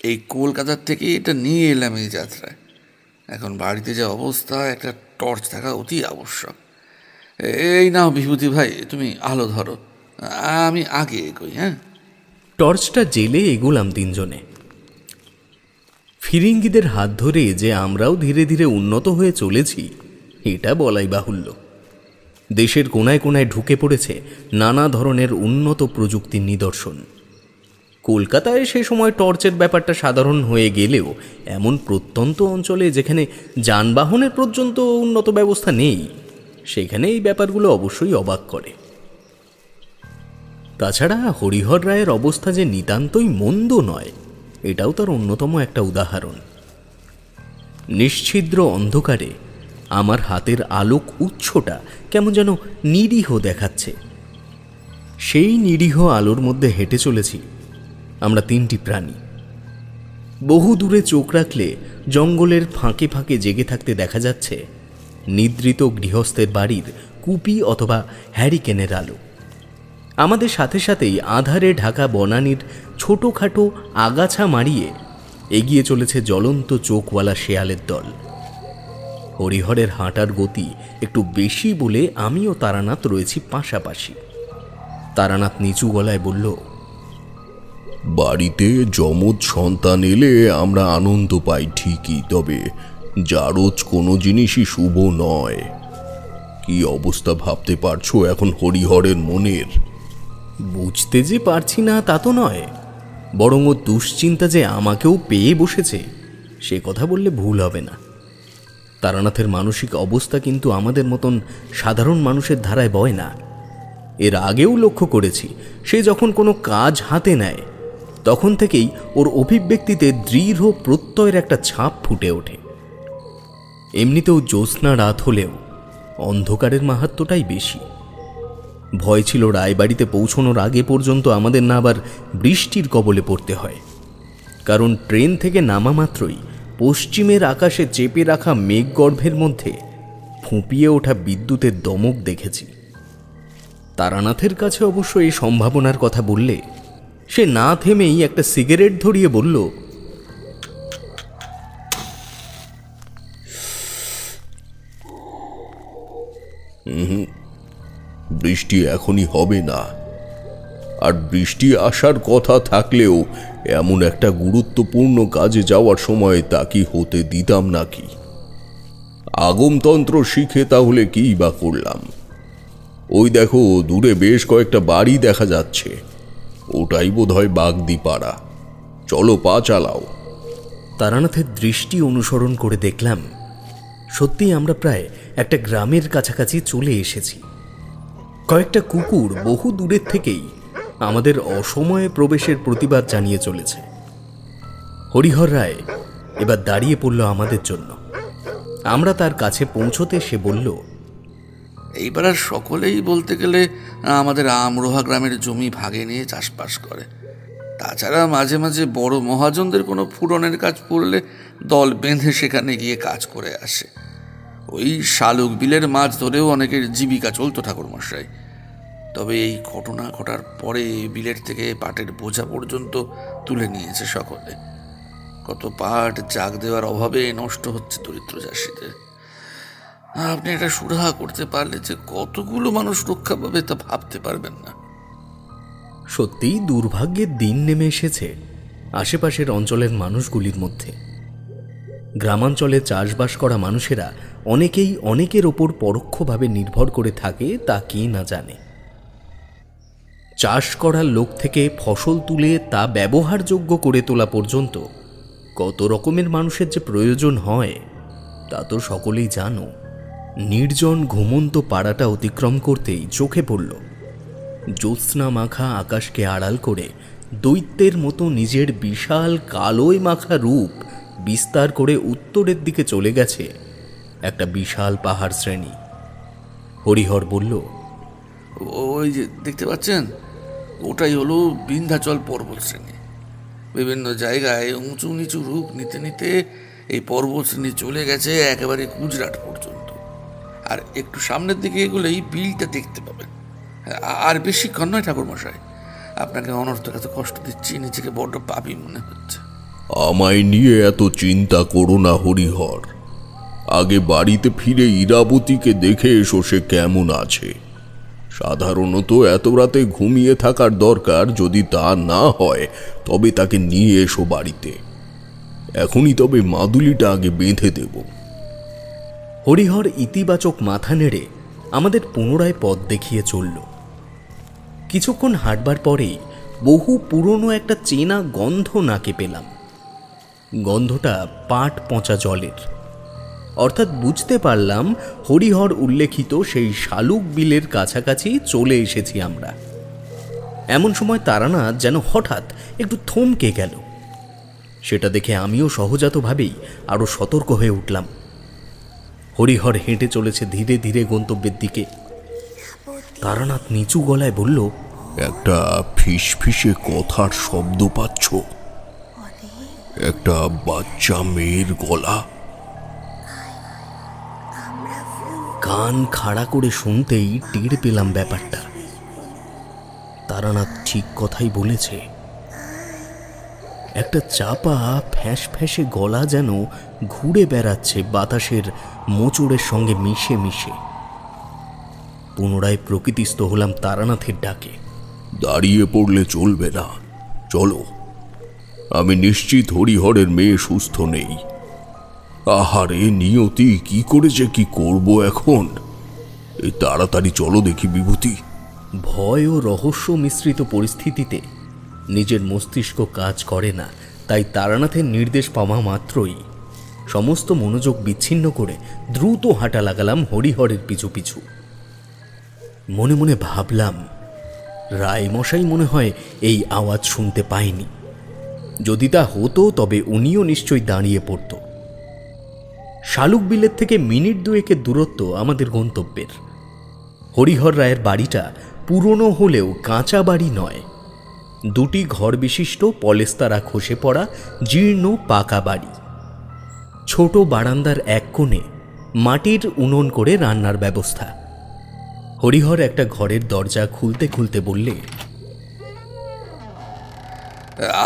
এই কলকাতার থেকে এটা নিয়ে এলাম এই যাত্রায়। এখন বাড়িতে যে অবস্থা, একটা টর্চ থাকা অতি আবশ্যক। এই নাও বিভূতি ভাই, তুমি আলো ধরো, আমি আগে এগোই। হ্যাঁ, টর্চটা জেলে এগোলাম 3 জনে। ফিরিঙ্গিদের হাত ধরে যে আমরাও ধীরে ধীরে উন্নত হয়ে চলেছি, এটা বলাই বাহুল্য। দেশের কোনায় কোনায় ঢুকে পড়েছে নানা ধরনের উন্নত প্রযুক্তির নিদর্শন। কলকাতায় সে সময় টর্চের ব্যাপারটা সাধারণ হয়ে গেলেও এমন প্রত্যন্ত অঞ্চলে যেখানে যানবাহনের পর্যন্ত উন্নত ব্যবস্থা নেই, সেখানে এই ব্যাপারগুলো অবশ্যই অবাক করে। তাছাড়া হরিহর রায়ের অবস্থা যে নিতান্তই মন্দ নয়, এটাও তার অন্যতম একটা উদাহরণ। নিশ্ছিদ্র অন্ধকারে আমার হাতের আলোক উৎসটা কেমন যেন নিরীহ দেখাচ্ছে। সেই নিরীহ আলোর মধ্যে হেঁটে চলেছি আমরা তিনটি প্রাণী। বহু দূরে চোখ রাখলে জঙ্গলের ফাঁকে ফাঁকে জেগে থাকতে দেখা যাচ্ছে নিদ্রিত গৃহস্থের বাড়ির কুপি অথবা হ্যারিকেনের আলো। আমাদের সাথে সাথেই আঁধারে ঢাকা বনানীর ছোটোখাটো আগাছা মারিয়ে এগিয়ে চলেছে জ্বলন্ত চোখওয়ালা শেয়ালের দল। হরিহরের হাঁটার গতি একটু বেশি বলে আমিও তারানাথ রয়েছি পাশাপাশি। তারানাথ নিচু গলায় বলল, বাড়িতে যমজ সন্তান এলে আমরা আনন্দ পাই ঠিকই, তবে জারজ কোনো জিনিসই শুভ নয়। কি অবস্থা ভাবতে পারছো এখন হরিহরের মনের? বুঝতে যে পারছি না তা তো নয়, বরং ও দুশ্চিন্তা যে আমাকেও পেয়ে বসেছে সে কথা বললে ভুল হবে না। তারানাথের মানসিক অবস্থা কিন্তু আমাদের মতন সাধারণ মানুষের ধারায় বয় না। এর আগেও লক্ষ্য করেছি, সে যখন কোনো কাজ হাতে নেয় তখন থেকেই ওর অভিব্যক্তিতে দৃঢ় প্রত্যয়ের একটা ছাপ ফুটে ওঠে। এমনিতেও জ্যোৎস্না রাত হলেও অন্ধকারের মাহাত্ম্যটাই বেশি। ভয় ছিল রায়বাড়িতে পৌঁছানোর আগে পর্যন্ত আমাদের না আবার বৃষ্টির কবলে পড়তে হয়, কারণ ট্রেন থেকে নামা মাত্রই পশ্চিমের আকাশে চেপে রাখা মেঘগর্ভের মধ্যে ফুঁপিয়ে ওঠা বিদ্যুতের দমক দেখেছি। তারানাথের কাছে অবশ্য এই সম্ভাবনার কথা বললে সে না থেমেই একটা সিগারেট ধরিয়ে বলল, বৃষ্টি এখনই হবে না, আর বৃষ্টি আসার কথা থাকলেও এমন একটা গুরুত্বপূর্ণ কাজে যাওয়ার সময় তা কি হতে দিতাম নাকি? আগমতন্ত্র শিখে তাহলে কি বা করলাম? ওই দেখো দূরে বেশ কয়েকটা বাড়ি দেখা যাচ্ছে, ওটাই বোধহয় বাগদিপাড়া। চলো পা চালাও। তারানাথের দৃষ্টি অনুসরণ করে দেখলাম সত্যি আমরা প্রায় একটা গ্রামের কাছাকাছি চলে এসেছি। কয়েকটা কুকুর বহু দূরের থেকেই আমাদের অসময়ে প্রবেশের প্রতিবাদ জানিয়ে চলেছে। হরিহর রায় এবার দাঁড়িয়ে পড়ল আমাদের জন্য। আমরা তার কাছে পৌঁছতে সে বলল, এইবার আর সকলেই বলতে গেলে আমাদের আমরোহা গ্রামের জমি ভাগে নিয়ে চাষবাস করে। তাছাড়া মাঝে মাঝে বড় মহাজনদের কোনো ফুরনের কাজ পড়লে দল বেঁধে সেখানে গিয়ে কাজ করে আসে। ওই শালুক বিলের মাছ ধরেও অনেকের জীবিকা চলতো ঠাকুরমশাই। তবে এই ঘটনা ঘটার পরে বিলের থেকে পাটের বোঝা পর্যন্ত তুলে নিয়েছে সকলে। কত পাট জাগ দেওয়ার অভাবে নষ্ট হচ্ছে দরিদ্র চাষিদের। আপনি এটা সুরাহা করতে পারলে যে কতগুলো মানুষ রক্ষা পাবে তা ভাবতে পারবেন না। সত্যিই দুর্ভাগ্যের দিন নেমে এসেছে আশেপাশের অঞ্চলের মানুষগুলির মধ্যে। গ্রামাঞ্চলে চাষবাস করা মানুষেরা অনেকেই অনেকের ওপর পরোক্ষভাবে নির্ভর করে থাকে তা কে না জানে। চাষ করার লোক থেকে ফসল তুলে তা ব্যবহারযোগ্য করে তোলা পর্যন্ত কত রকমের মানুষের যে প্রয়োজন হয় তা তো সকলেই জানো। নির্জন ঘুমন্ত পাড়াটা অতিক্রম করতেই চোখে পড়ল জ্যোৎস্না মাখা আকাশকে আড়াল করে দৈত্যের মতো নিজের বিশাল কালোয় মাখা রূপ বিস্তার করে উত্তরের দিকে চলে গেছে একটা বিশাল পাহাড় শ্রেণী। হরিহর বলল, ওই যে দেখতে পাচ্ছেন, ওটাই হলো বিন্ধ্যাচল পর্বত শ্রেণী। বিভিন্ন জায়গায় উঁচু নিচু রূপ নিতে নিতে এই পর্বত শ্রেণী চলে গেছে একেবারে গুজরাট পর্যন্ত। আর একটু সামনের দিকে এগুলোই বিলটা দেখতে পাবেন। আর বেশিক্ষণ নয় ঠাকুরমশাই, আপনাকে অনর্থক এত কষ্ট দিচ্ছি, নিজেকে বড্ড পাপী মনে হচ্ছে। আমায় নিয়ে এত চিন্তা করো না হরিহর, আগে বাড়িতে ফিরে ইরাবতীকে দেখে এসো সে কেমন আছে। সাধারণত এত রাতে ঘুমিয়ে থাকার দরকার, যদি তা না হয় তবে তাকে নিয়ে এসো বাড়িতে। এখনই তবে মাদুলিটা আগে বেঁধে দেব। হরিহর ইতিবাচক মাথা নেড়ে আমাদের পুনরায় পথ দেখিয়ে চলল। কিছুক্ষণ হাঁটবার পরেই বহু পুরনো একটা চেনা গন্ধ নাকে পেলাম। গন্ধটা পাট পচা জলের, অর্থাৎ বুঝতে পারলাম হরিহর উল্লেখিত সেই শালুক বিলের কাছাকাছি চলে এসেছি আমরা। এমন সময় তারানাথ যেন হঠাৎ একটু থমকে গেল। সেটা দেখে আমিও সহজাতভাবেই আরো সতর্ক হয়ে উঠলাম। হরিহর হেঁটে চলেছে ধীরে ধীরে গন্তব্যের দিকে। তারানাথ নিচু গলায় বলল, একটা ফিসফিসে কথার শব্দ পাচ্ছ? একটা বাচ্চা মেয়ের গলা। কান খাড়া করে শুনতেই টের পেলাম ব্যাপারটা। তারানাথ ঠিক কথাই বলেছে। একটা চাপা ফ্যাঁস ফ্যাঁসে গলা যেন ঘুরে বেড়াচ্ছে বাতাসের মোচড়ের সঙ্গে মিশে মিশে। পুনরায় প্রকৃতিস্থ হলাম তারানাথের ডাকে। দাঁড়িয়ে পড়লে চলবে না, চলো। আমি নিশ্চিত হরিহরের মেয়ে সুস্থ নেই। আহারে নিয়তি, কি করেছে, কি করব এখন? এই তাড়াতাড়ি চলো দেখি বিভূতি। ভয় ও রহস্য মিশ্রিত পরিস্থিতিতে নিজের মস্তিষ্ক কাজ করে না, তাই তারানাথের নির্দেশ পাওয়া মাত্রই সমস্ত মনোযোগ বিচ্ছিন্ন করে দ্রুত হাঁটা লাগালাম হরিহরের পিছু পিছু। মনে মনে ভাবলাম, রায়মশাই মনে হয় এই আওয়াজ শুনতে পায়নি। যদি তা হতো তবে উনিও নিশ্চয়ই দাঁড়িয়ে পড়ত। শালুক বিলের থেকে মিনিট দুয়েকের দূরত্ব আমাদের গন্তব্যের। হরিহর রায়ের বাড়িটা পুরনো হলেও কাঁচা বাড়ি নয়, দুটি ঘর বিশিষ্ট পলেস্তারা খসে পড়া জীর্ণ পাকা বাড়ি। ছোট বারান্দার এক কোণে মাটির উনুন করে রান্নার ব্যবস্থা। হরিহর একটা ঘরের দরজা খুলতে খুলতে বললে,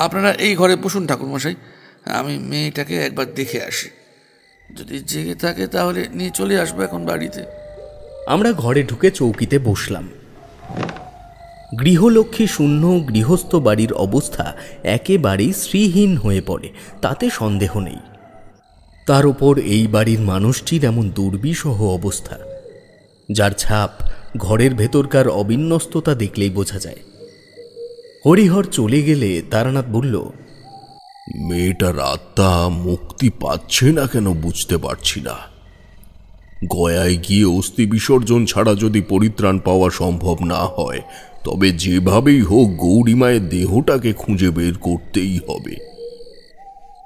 আপনারা এই ঘরে বসুন ঠাকুরমশাই, আমি মেয়েটাকে একবার দেখে আসি। যদি জেগে থাকে তাহলে নিয়ে চলে আসবো এখন বাড়িতে। আমরা ঘরে ঢুকে চৌকিতে বসলাম। গৃহলক্ষ্মী শূন্য গৃহস্থ বাড়ির অবস্থা একেবারেই শ্রীহীন হয়ে পড়ে, তাতে সন্দেহ নেই। তার উপর এই বাড়ির মানুষটির এমন দুর্বিষহ অবস্থা, যার ছাপ ঘরের ভেতরকার অবিন্যস্ততা দেখলেই বোঝা যায়। হরিহর চলে গেলে তারানাথ বলল, মেয়েটার আত্মা মুক্তি পাচ্ছে না কেন বুঝতে পারছি না। গয়ায় গিয়ে অস্থি বিসর্জন ছাড়া যদি পরিত্রাণ পাওয়া সম্ভব না হয়, তবে যেভাবেই হোক গৌরীমায়ের দেহটাকে খুঁজে বের করতেই হবে।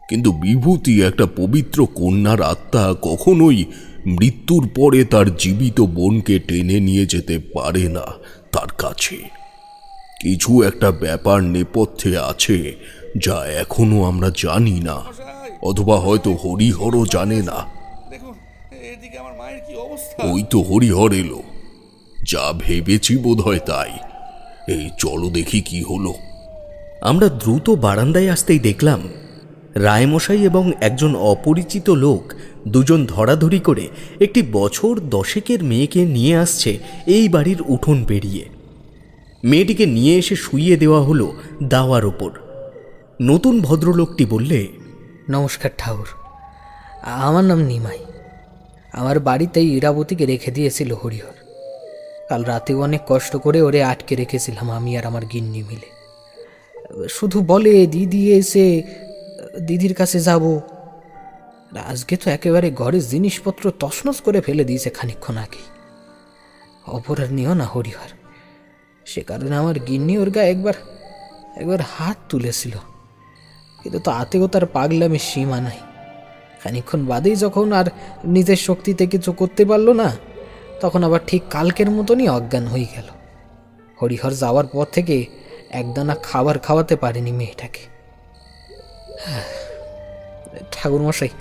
কিন্তু বিভূতি, একটা পবিত্র কন্যার আত্মা কখনোই মৃত্যুর পরে তার জীবিত বোনকে টেনে নিয়ে যেতে পারে না তার কাছে। কিছু একটা ব্যাপার নেপথ্যে আছে যা এখনো আমরা জানি না, অথবা হয়তো হরিহরও জানে না। ওই তো হরিহর এলো। যা ভেবেছি বোধ হয় তাই। এই চলো দেখি কি হলো। আমরা দ্রুত বারান্দায় আসতেই দেখলাম রায়মশাই এবং একজন অপরিচিত লোক দুজন ধরাধরি করে একটি বছর 10 মেয়েকে নিয়ে আসছে এই বাড়ির উঠোন পেরিয়ে। মেয়েটিকে নিয়ে এসে শুইয়ে দেওয়া হলো দাওয়ার ওপর। নতুন ভদ্রলোকটি বললে, নমস্কার ঠাকুর, আমার নাম নিমাই। আমার বাড়িতেই ইরাবতীকে রেখে দিয়েছিল হরিহর। কাল রাতে অনেক কষ্ট করে ওরে আটকে রেখেছিলাম আমি আর আমার গিন্নি মিলে। শুধু বলে দিদি এসে দিদির কাছে যাব। আজকে তো একেবারে ঘরের জিনিসপত্র তছনছ করে ফেলে দিয়েছে খানিকক্ষণ আগেই। অপরাধ নিও না হরিহর, সে কারণে আমার গিন্নি ওর গায়ে একবার হাত তুলেছিল, কিন্তু তাতেও তার পাগলামের সীমা নাই। খানিকক্ষণ বাদেই যখন আর নিজের শক্তিতে কিছু করতে পারলো না, তখন আবার ঠিক কালকের মতনই অজ্ঞান হয়ে গেল। হরিহর যাওয়ার পর থেকে একদানা খাবার খাওয়াতে পারেনি মেয়েটাকে। ঠাকুরমশাই,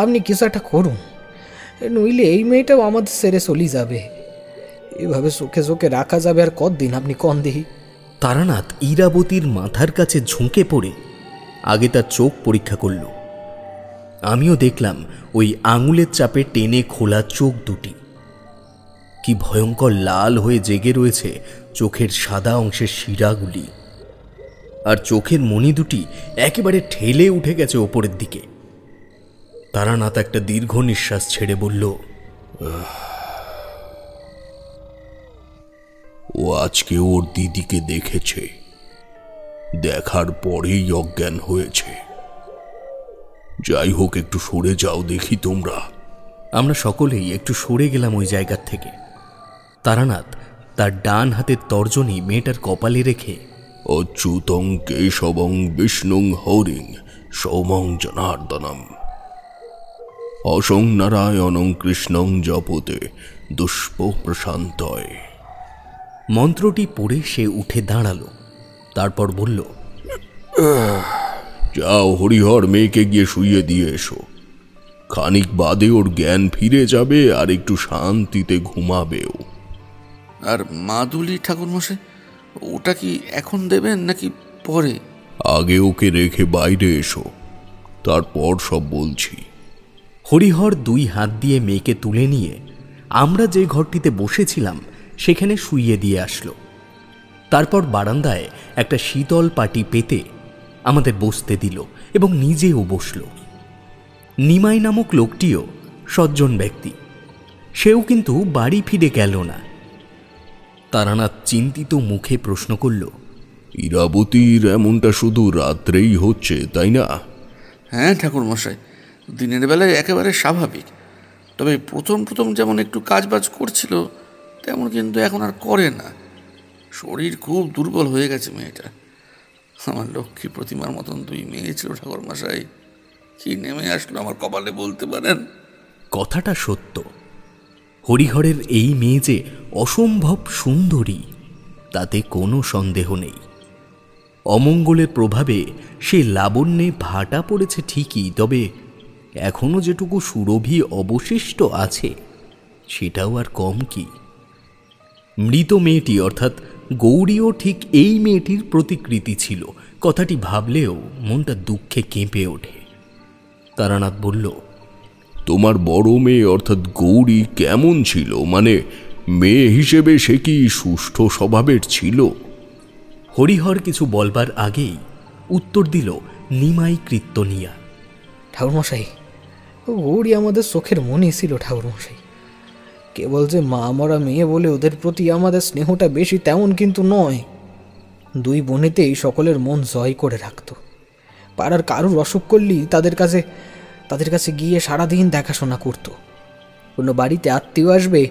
আপনি কিছু একটা করুন, নইলে এই মেয়েটাও আমাদের ছেড়ে চলে যাবে। এভাবে চোখে চোখে রাখা যাবে আর কতদিন, আপনি কন দেহি। তারানাথ ইরাবতীর মাথার কাছে ঝুঁকে পড়ে আগে তার চোখ পরীক্ষা করল। আমিও দেখলাম ওই আঙুলের চাপে টেনে খোলা চোখ দুটি। কি ভয়ঙ্কর লাল হয়ে জেগে রয়েছে চোখের সাদা অংশের শিরাগুলি, আর চোখের মণি দুটি একেবারে ঠেলে উঠে গেছে ওপরের দিকে। তারানাথ একটা দীর্ঘ নিঃশ্বাস ছেড়ে বলল, ও আজকে ওর দিদিকে দেখেছে, দেখার পরেই অজ্ঞান হয়েছে। যাই হোক, একটু সরে যাও দেখি তোমরা। আমরা সকলেই একটু সরে গেলাম ওই জায়গার থেকে। তারানাথ তার ডান হাতের তর্জনী মেয়েটার কপালে রেখে অচ্যুতং কেশবং বিষ্ণুং হরিং সৌমং জনার্দনম অসং নারায়ণং কৃষ্ণং জপতে দুষ্প প্রশান্তয় মন্ত্রটি পড়ে সে উঠে দাঁড়ালো। তারপর বলল, যাও হরিহর, মেয়েকে গিয়ে শুইয়ে দিয়ে এসো। খানিক বাদে ওর জ্ঞান ফিরে যাবে আর একটু শান্তিতে ঘুমাবেও। আর মাদুলি ঠাকুরমশাই, ওটা কি এখন দেবেন নাকি পরে? আগে ওকে রেখে বাইরে এসো, তারপর সব বলছি। হরিহর 2 হাত দিয়ে মেয়েকে তুলে নিয়ে আমরা যে ঘরটিতে বসেছিলাম সেখানে শুইয়ে দিয়ে আসলো। তারপর বারান্দায় একটা শীতল পাটি পেতে আমাদের বসতে দিল এবং নিজেও বসল। নিমাই নামক লোকটিও সজ্জন ব্যক্তি, সেও কিন্তু বাড়ি ফিরে গেল না। তারানাথ চিন্তিত মুখে প্রশ্ন করল, ইরাবতীর এমনটা শুধু রাত্রেই হচ্ছে, তাই না? হ্যাঁ ঠাকুরমশাই, দিনের বেলায় একেবারে স্বাভাবিক। তবে প্রথম প্রথম যেমন একটু কাজবাজ করছিল, তেমন কিন্তু এখন আর করে না। শরীর খুব দুর্বল হয়ে গেছে মেয়েটা। আমার লক্ষ্মী প্রতিমার মতন 2 মেয়ে ছিল ঠাকুরমশাই, কি নেমে আসলো আমার কপালে বলতে পারেন? কথাটা সত্য। হরিহরের এই মেয়ে যে অসম্ভব সুন্দরী, তাতে কোনো সন্দেহ নেই। অমঙ্গলের প্রভাবে সে লাবণ্যে ভাটা পড়েছে ঠিকই, তবে এখনো যেটুকু সুরভি অবশিষ্ট আছে সেটাও আর কম কি। মৃত মেয়েটি অর্থাৎ গৌরীও ঠিক এই মেয়েটির প্রতিকৃতি ছিল। কথাটি ভাবলেও মনটা দুঃখে কেঁপে ওঠে। তারানাথ বলল, তোমার বড় মেয়ে অর্থাৎ গৌরী কেমন ছিল? মানে মেয়ে হিসেবে সে কি সুষ্ঠ স্বভাবের ছিল? হরিহর কিছু বলবার আগেই উত্তর দিল নিমাই কীর্তনিয়া। ঠাকুরমশাই, গৌরী আমাদের চোখের মনি ছিল ঠাকুরমশাই। কেবল যে মা মরা মেয়ে বলে ওদের প্রতি আমাদের স্নেহটা বেশি তেমন কিন্তু নয়। 2 বোনেতেই সকলের মন জয় করে রাখত। পাড়ার কারুর অসুখ করলেই তাদের কাছে গিয়ে সারাদিন দেখাশোনা করত। কোনো বাড়িতে আত্মীয় আসবে,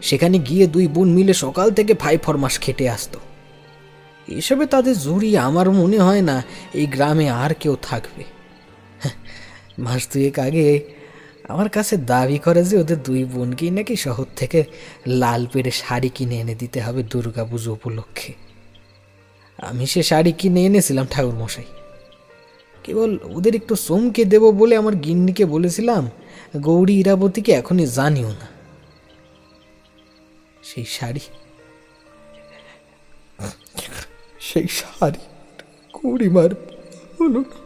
সেখানে গিয়ে 2 বোন মিলে সকাল থেকে 5 ফরমাস খেটে আসত। এসবে তাদের জুড়ি আমার মনে হয় না এই গ্রামে আর কেউ থাকবে। মাস 2 আগে আমার কাছে দাবি করে যে ওদের 2 বোনকেই নাকি শহর থেকে লাল পেড়ে শাড়ি কিনে এনে দিতে হবে দুর্গা পুজো উপলক্ষে। আমি সে শাড়ি কিনে এনেছিলাম ঠাকুরমশাই। কেবল ওদের একটু চমকে দেব বলে আমার গিন্নিকে বলেছিলাম, গৌরী ইরাবতীকে এখনই জানিও না। সেই শাড়ি গৌরীমার হলো না।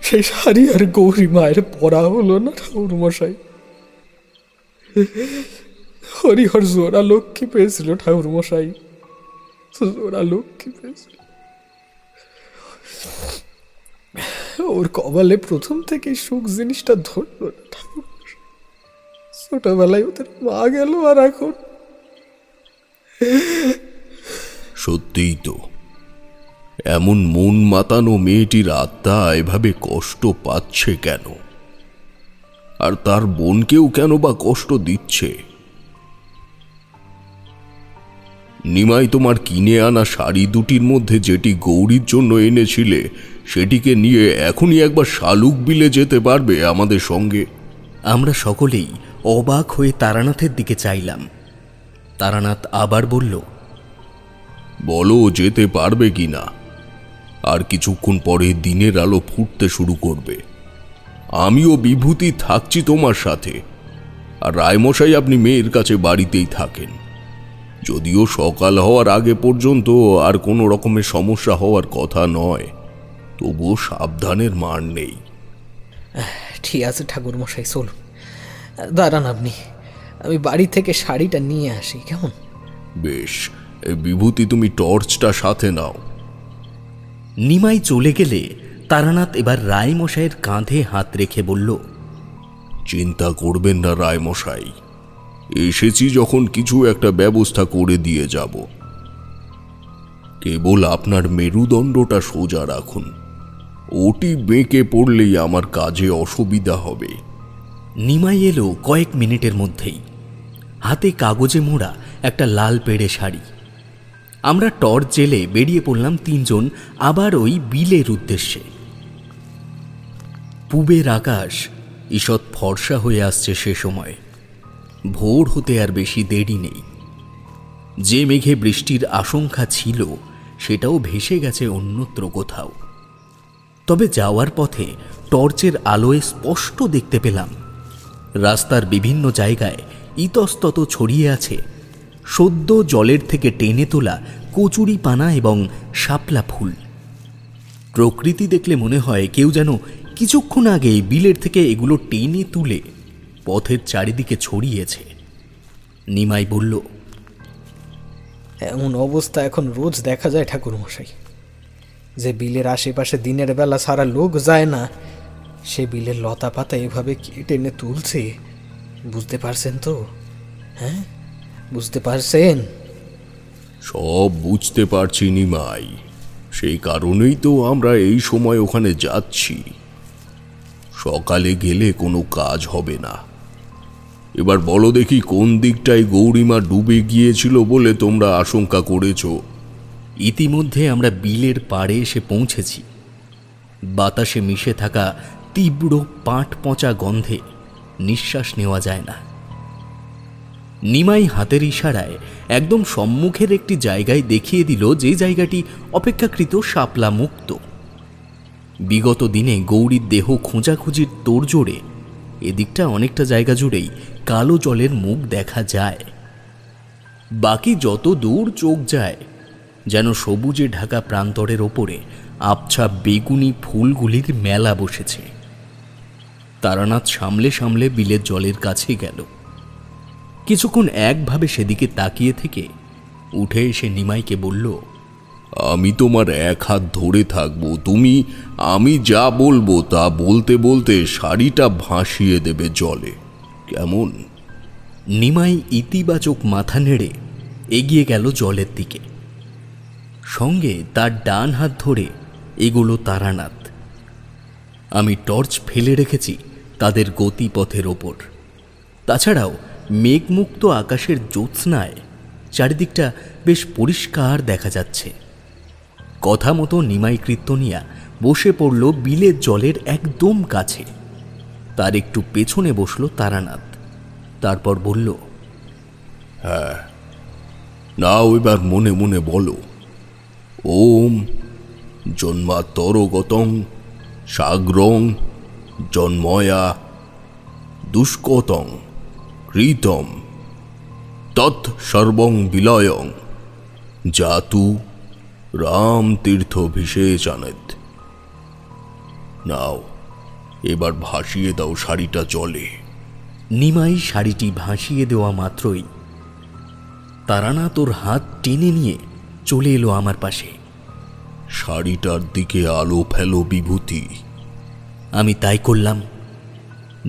সেই শাড়ি আর গৌরী মায়ের পরা হলো না ঠাকুরমশাই। হরিহর জোড়া লক্ষ্মী পেয়েছিল ঠাকুরমশাই, জোড়া লক্ষ্মী পেয়েছিল। ওর কপালে প্রথম থেকে সুখ জিনিসটা ধরলো না ঠাকুরমশাই। ছোটবেলায় ওদের মা গেল, আর এখন সত্যিই তো, এমন মন মাতানো মেয়েটির আত্মা এভাবে কষ্ট পাচ্ছে কেন? আর তার বোনকেও কেন বা কষ্ট দিচ্ছে? নিমাই, তোমার কিনে আনা শাড়ি 2টির মধ্যে যেটি গৌরীর জন্য এনেছিলে, সেটিকে নিয়ে এখনই একবার শালুক বিলে যেতে পারবে আমাদের সঙ্গে? আমরা সকলেই অবাক হয়ে তারানাথের দিকে চাইলাম। তারানাথ আবার বলল, বলো যেতে পারবে কিনা? আর কিছুক্ষণ পরে দিনের আলো ফুটতে শুরু করবে। আমিও বিভূতি থাকছি তোমার সাথে। আর রায়মশাই, আপনি মেয়ের কাছে বাড়িতেই থাকেন। যদিও সকাল হওয়ার আগে পর্যন্ত আর কোনো রকমের সমস্যা হওয়ার কথা নয়, তবুও সাবধানের মান নেই। ঠিক আছে ঠাকুরমশাই, চলুন। দাঁড়ান আপনি, আমি বাড়ি থেকে শাড়িটা নিয়ে আসি, কেমন? বেশ, বিভূতি তুমি টর্চটা সাথে নাও। নিমাই চলে গেলে তারানাথ এবার রায়মশাইয়ের কাঁধে হাত রেখে বলল, চিন্তা করবেন না রায়মশাই, এসেছি যখন কিছু একটা ব্যবস্থা করে দিয়ে যাব। কেবল আপনার মেরুদণ্ডটা সোজা রাখুন, ওটি বেঁকে পড়লেই আমার কাজে অসুবিধা হবে। নিমাই এলো কয়েক মিনিটের মধ্যেই, হাতে কাগজে মোড়া একটা লাল পেড়ে শাড়ি। আমরা টর্চ জেলে বেরিয়ে পড়লাম তিনজন আবার ওই বিলের উদ্দেশ্যে। পূবের আকাশ ঈষৎ ফর্সা হয়ে আসছে সে সময়। ভোর হতে আর বেশি দেরি নেই। যে মেঘে বৃষ্টির আশঙ্কা ছিল সেটাও ভেসে গেছে অন্যত্র কোথাও। তবে যাওয়ার পথে টর্চের আলোয় স্পষ্ট দেখতে পেলাম রাস্তার বিভিন্ন জায়গায় ইতস্তত ছড়িয়ে আছে সদ্য জলের থেকে টেনে তোলা কচুরি পানা এবং শাপলা ফুল। প্রকৃতি দেখলে মনে হয় কেউ যেন কিছুক্ষণ আগে বিলের থেকে এগুলো টেনে তুলে পথের চারিদিকে ছড়িয়েছে। নিমাই বলল, এমন অবস্থা এখন রোজ দেখা যায় ঠাকুরমশাই। যে বিলের আশেপাশে দিনের বেলা সারা লোক যায় না, সে বিলের লতা পাতা এভাবে কে টেনে তুলছে, বুঝতে পারছেন তো? হ্যাঁ, বুঝতে পারছেন? সব বুঝতে পারছি নিমাই, সেই কারণেই তো আমরা এই সময় ওখানে যাচ্ছি। সকালে গেলে কোনো কাজ হবে না। এবার বলো দেখি, কোন দিকটায় গৌরীমা ডুবে গিয়েছিল বলে তোমরা আশঙ্কা করেছ? ইতিমধ্যে আমরা বিলের পাড়ে এসে পৌঁছেছি। বাতাসে মিশে থাকা তীব্র পাট পচা গন্ধে নিঃশ্বাস নেওয়া যায় না। নিমাই হাতের ইশারায় একদম সম্মুখের একটি জায়গায় দেখিয়ে দিল, যে জায়গাটি অপেক্ষাকৃত শাপলা মুক্ত। বিগত দিনে গৌরীর দেহ খোঁজাখুঁজির তোড়জোড়ে এদিকটা অনেকটা জায়গা জুড়েই কালো জলের মুখ দেখা যায়। বাকি যত দূর চোখ যায় যেন সবুজে ঢাকা প্রান্তরের ওপরে আবছা বেগুনি ফুলগুলির মেলা বসেছে। তারানাথ সামলে সামলে বিলের জলের কাছে গেল। কিছুক্ষণ একভাবে সেদিকে তাকিয়ে থেকে উঠে এসে নিমাইকে বলল, আমি তোমার এক হাত ধরে থাকবো, তুমি আমি যা বলবো তা বলতে বলতে শাড়িটা ভাসিয়ে দেবে জলে, কেমন? নিমাই ইতিবাচক মাথা নেড়ে এগিয়ে গেল জলের দিকে। সঙ্গে তার ডান হাত ধরে এগুলো তারানাথ। আমি টর্চ ফেলে রেখেছি তাদের গতিপথের ওপর। তাছাড়াও মেঘমুক্ত আকাশের জ্যোৎস্নায় চারিদিকটা বেশ পরিষ্কার দেখা যাচ্ছে। কথা মতো নিমাই কীর্তনিয়া বসে পড়ল বিলের জলের একদম কাছে। তার একটু পেছনে বসল তারানাথ। তারপর বলল, হ্যাঁ, নাও এবার মনে মনে বলো, ওম জন্মাতরগতং সাগ্রং জন্ময়া দুষ্কতং কৃতম তৎ সর্বং বিলয়ং জাতু রাম তীর্থ ভিষেচানেত। নাও এবার ভাসিয়ে দাও শাড়িটা জলে। নিমাই শাড়িটি ভাসিয়ে দেওয়া মাত্রই তারানাথ ওর হাত টেনে নিয়ে চলে এলো আমার পাশে। শাড়িটার দিকে আলো ফেলো বিভূতি। আমি তাই করলাম।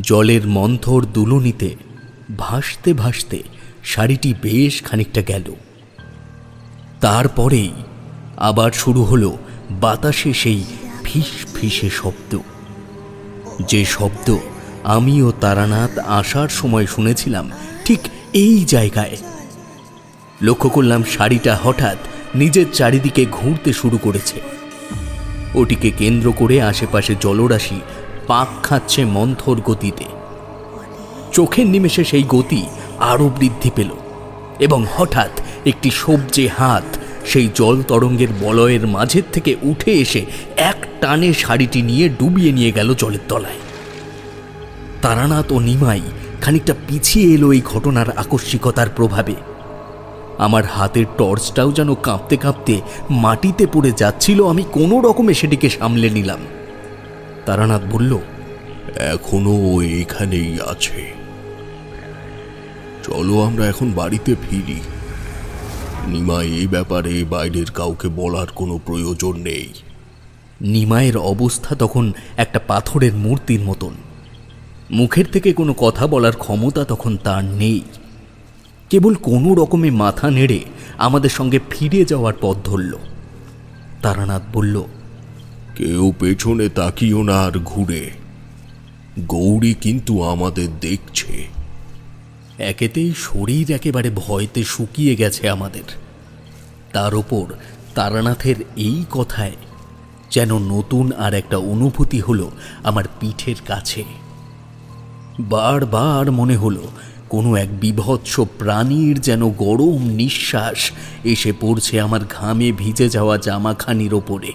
জলের মন্থর দুলুনিতে ভাসতে ভাসতে শাড়িটি বেশ খানিকটা গেল। তারপরেই আবার শুরু হলো বাতাসে সেই ফিস ফিসে শব্দ, যে শব্দ আমি ও তারানাথ আসার সময় শুনেছিলাম ঠিক এই জায়গায়। লক্ষ্য করলাম শাড়িটা হঠাৎ নিজের চারিদিকে ঘুরতে শুরু করেছে। ওটিকে কেন্দ্র করে আশেপাশে জলরাশি পাক খাচ্ছে মন্থর গতিতে। চোখের নিমেষে সেই গতি আরও বৃদ্ধি পেল এবং হঠাৎ একটি সবজে হাত সেই জল তরঙ্গের বলয়ের মাঝের থেকে উঠে এসে এক টানে শাড়িটি নিয়ে ডুবিয়ে নিয়ে গেল জলের তলায়। তারানাথ ও নিমাই খানিকটা পিছিয়ে এলো এই ঘটনার আকস্মিকতার প্রভাবে। আমার হাতের টর্চটাও যেন কাঁপতে কাঁপতে মাটিতে পড়ে যাচ্ছিল। আমি কোনো রকমে সেটিকে সামলে নিলাম। তারানাথ বলল, এখনো ও এখানেই আছে, চলো আমরা এখন বাড়িতে ফিরি। নিমাই, এই ব্যাপারে বাইরের কাউকে বলার কোনো প্রয়োজন নেই। নিমাইয়ের অবস্থা তখন একটা পাথরের মূর্তির মতন। মুখের থেকে কোনো কথা বলার ক্ষমতা তখন তার নেই। কেবল কোনো রকমে মাথা নেড়ে আমাদের সঙ্গে ফিরে যাওয়ার পথ ধরল। তারানাথ বলল, কেউ পেছনে তাকিও না আর ঘুরে, গৌরী কিন্তু আমাদের দেখছে। একেতেই শরীর একেবারে ভয়তে শুকিয়ে গেছে আমাদের, তার ওপর তারানাথের এই কথায় যেন নতুন আর একটা অনুভূতি হলো আমার পিঠের কাছে। বারবার মনে হলো কোনো এক বিভৎস প্রাণীর যেন গরম নিঃশ্বাস এসে পড়ছে আমার ঘামে ভিজে যাওয়া জামাখানির ওপরে।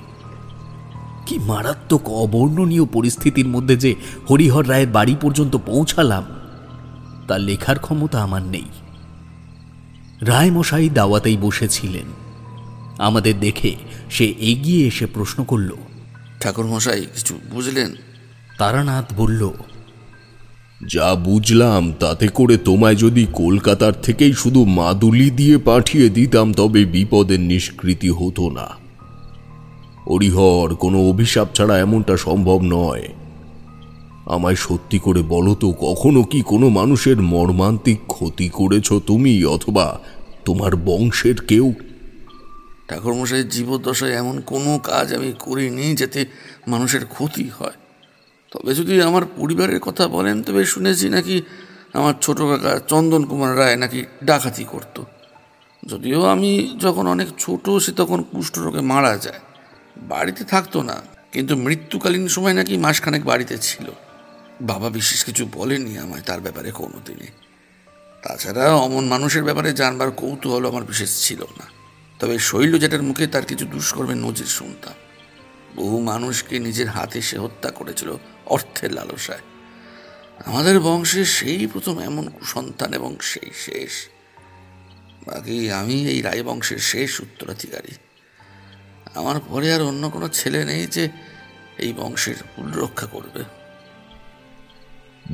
কি মারাত্মক অবর্ণনীয় পরিস্থিতির মধ্যে যে হরিহর রায়ের বাড়ি পর্যন্ত পৌঁছালাম তা লেখার ক্ষমতা আমার নেই। রায়মশাই দাওয়াতেই বসেছিলেন। আমাদের দেখে সে এগিয়ে এসে প্রশ্ন করল, ঠাকুর মশাই কিছু বুঝলেন? তারানাথ বলল, যা বুঝলাম তাতে করে তোমায় যদি কলকাতার থেকেই শুধু মাদুলি দিয়ে পাঠিয়ে দিতাম তবে বিপদের নিষ্কৃতি হতো না। হরিহর, কোনো অভিশাপ ছাড়া এমনটা সম্ভব নয়। আমায় সত্যি করে বলো তো, কখনো কি কোনো মানুষের মর্মান্তিক ক্ষতি করেছ তুমি অথবা তোমার বংশের কেউ? ঠাকুর মশাই, জীবদ্দশায় এমন কোনো কাজ আমি করিনি যাতে মানুষের ক্ষতি হয়। তবে যদি আমার পরিবারের কথা বলেন তবে শুনেছি নাকি আমার ছোট কাকা চন্দন কুমার রায় নাকি ডাকাতি করত। যদিও আমি যখন অনেক ছোট সে তখন কুষ্ঠরোগে মারা যায়, বাড়িতে থাকতো না, কিন্তু মৃত্যুকালীন সময় নাকি মাসখানেক বাড়িতে ছিল। বাবা বিশেষ কিছু বলেনি আমায় তার ব্যাপারে কোনো দিনে। তাছাড়া অমন মানুষের ব্যাপারে জানবার কৌতূহল আমার বিশেষ ছিল না। তবে শৈল জেঠার মুখে তার কিছু দুষ্কর্মের নজির শুনতাম। বহু মানুষকে নিজের হাতে সে হত্যা করেছিল অর্থের লালসায়। আমাদের বংশে সেই প্রথম এমন কুসন্তান এবং সেই শেষ। বাকি আমি এই রায় বংশের শেষ উত্তরাধিকারী। আমার পরে আর অন্য কোনো ছেলে নেই যে এই বংশের কুল রক্ষা করবে।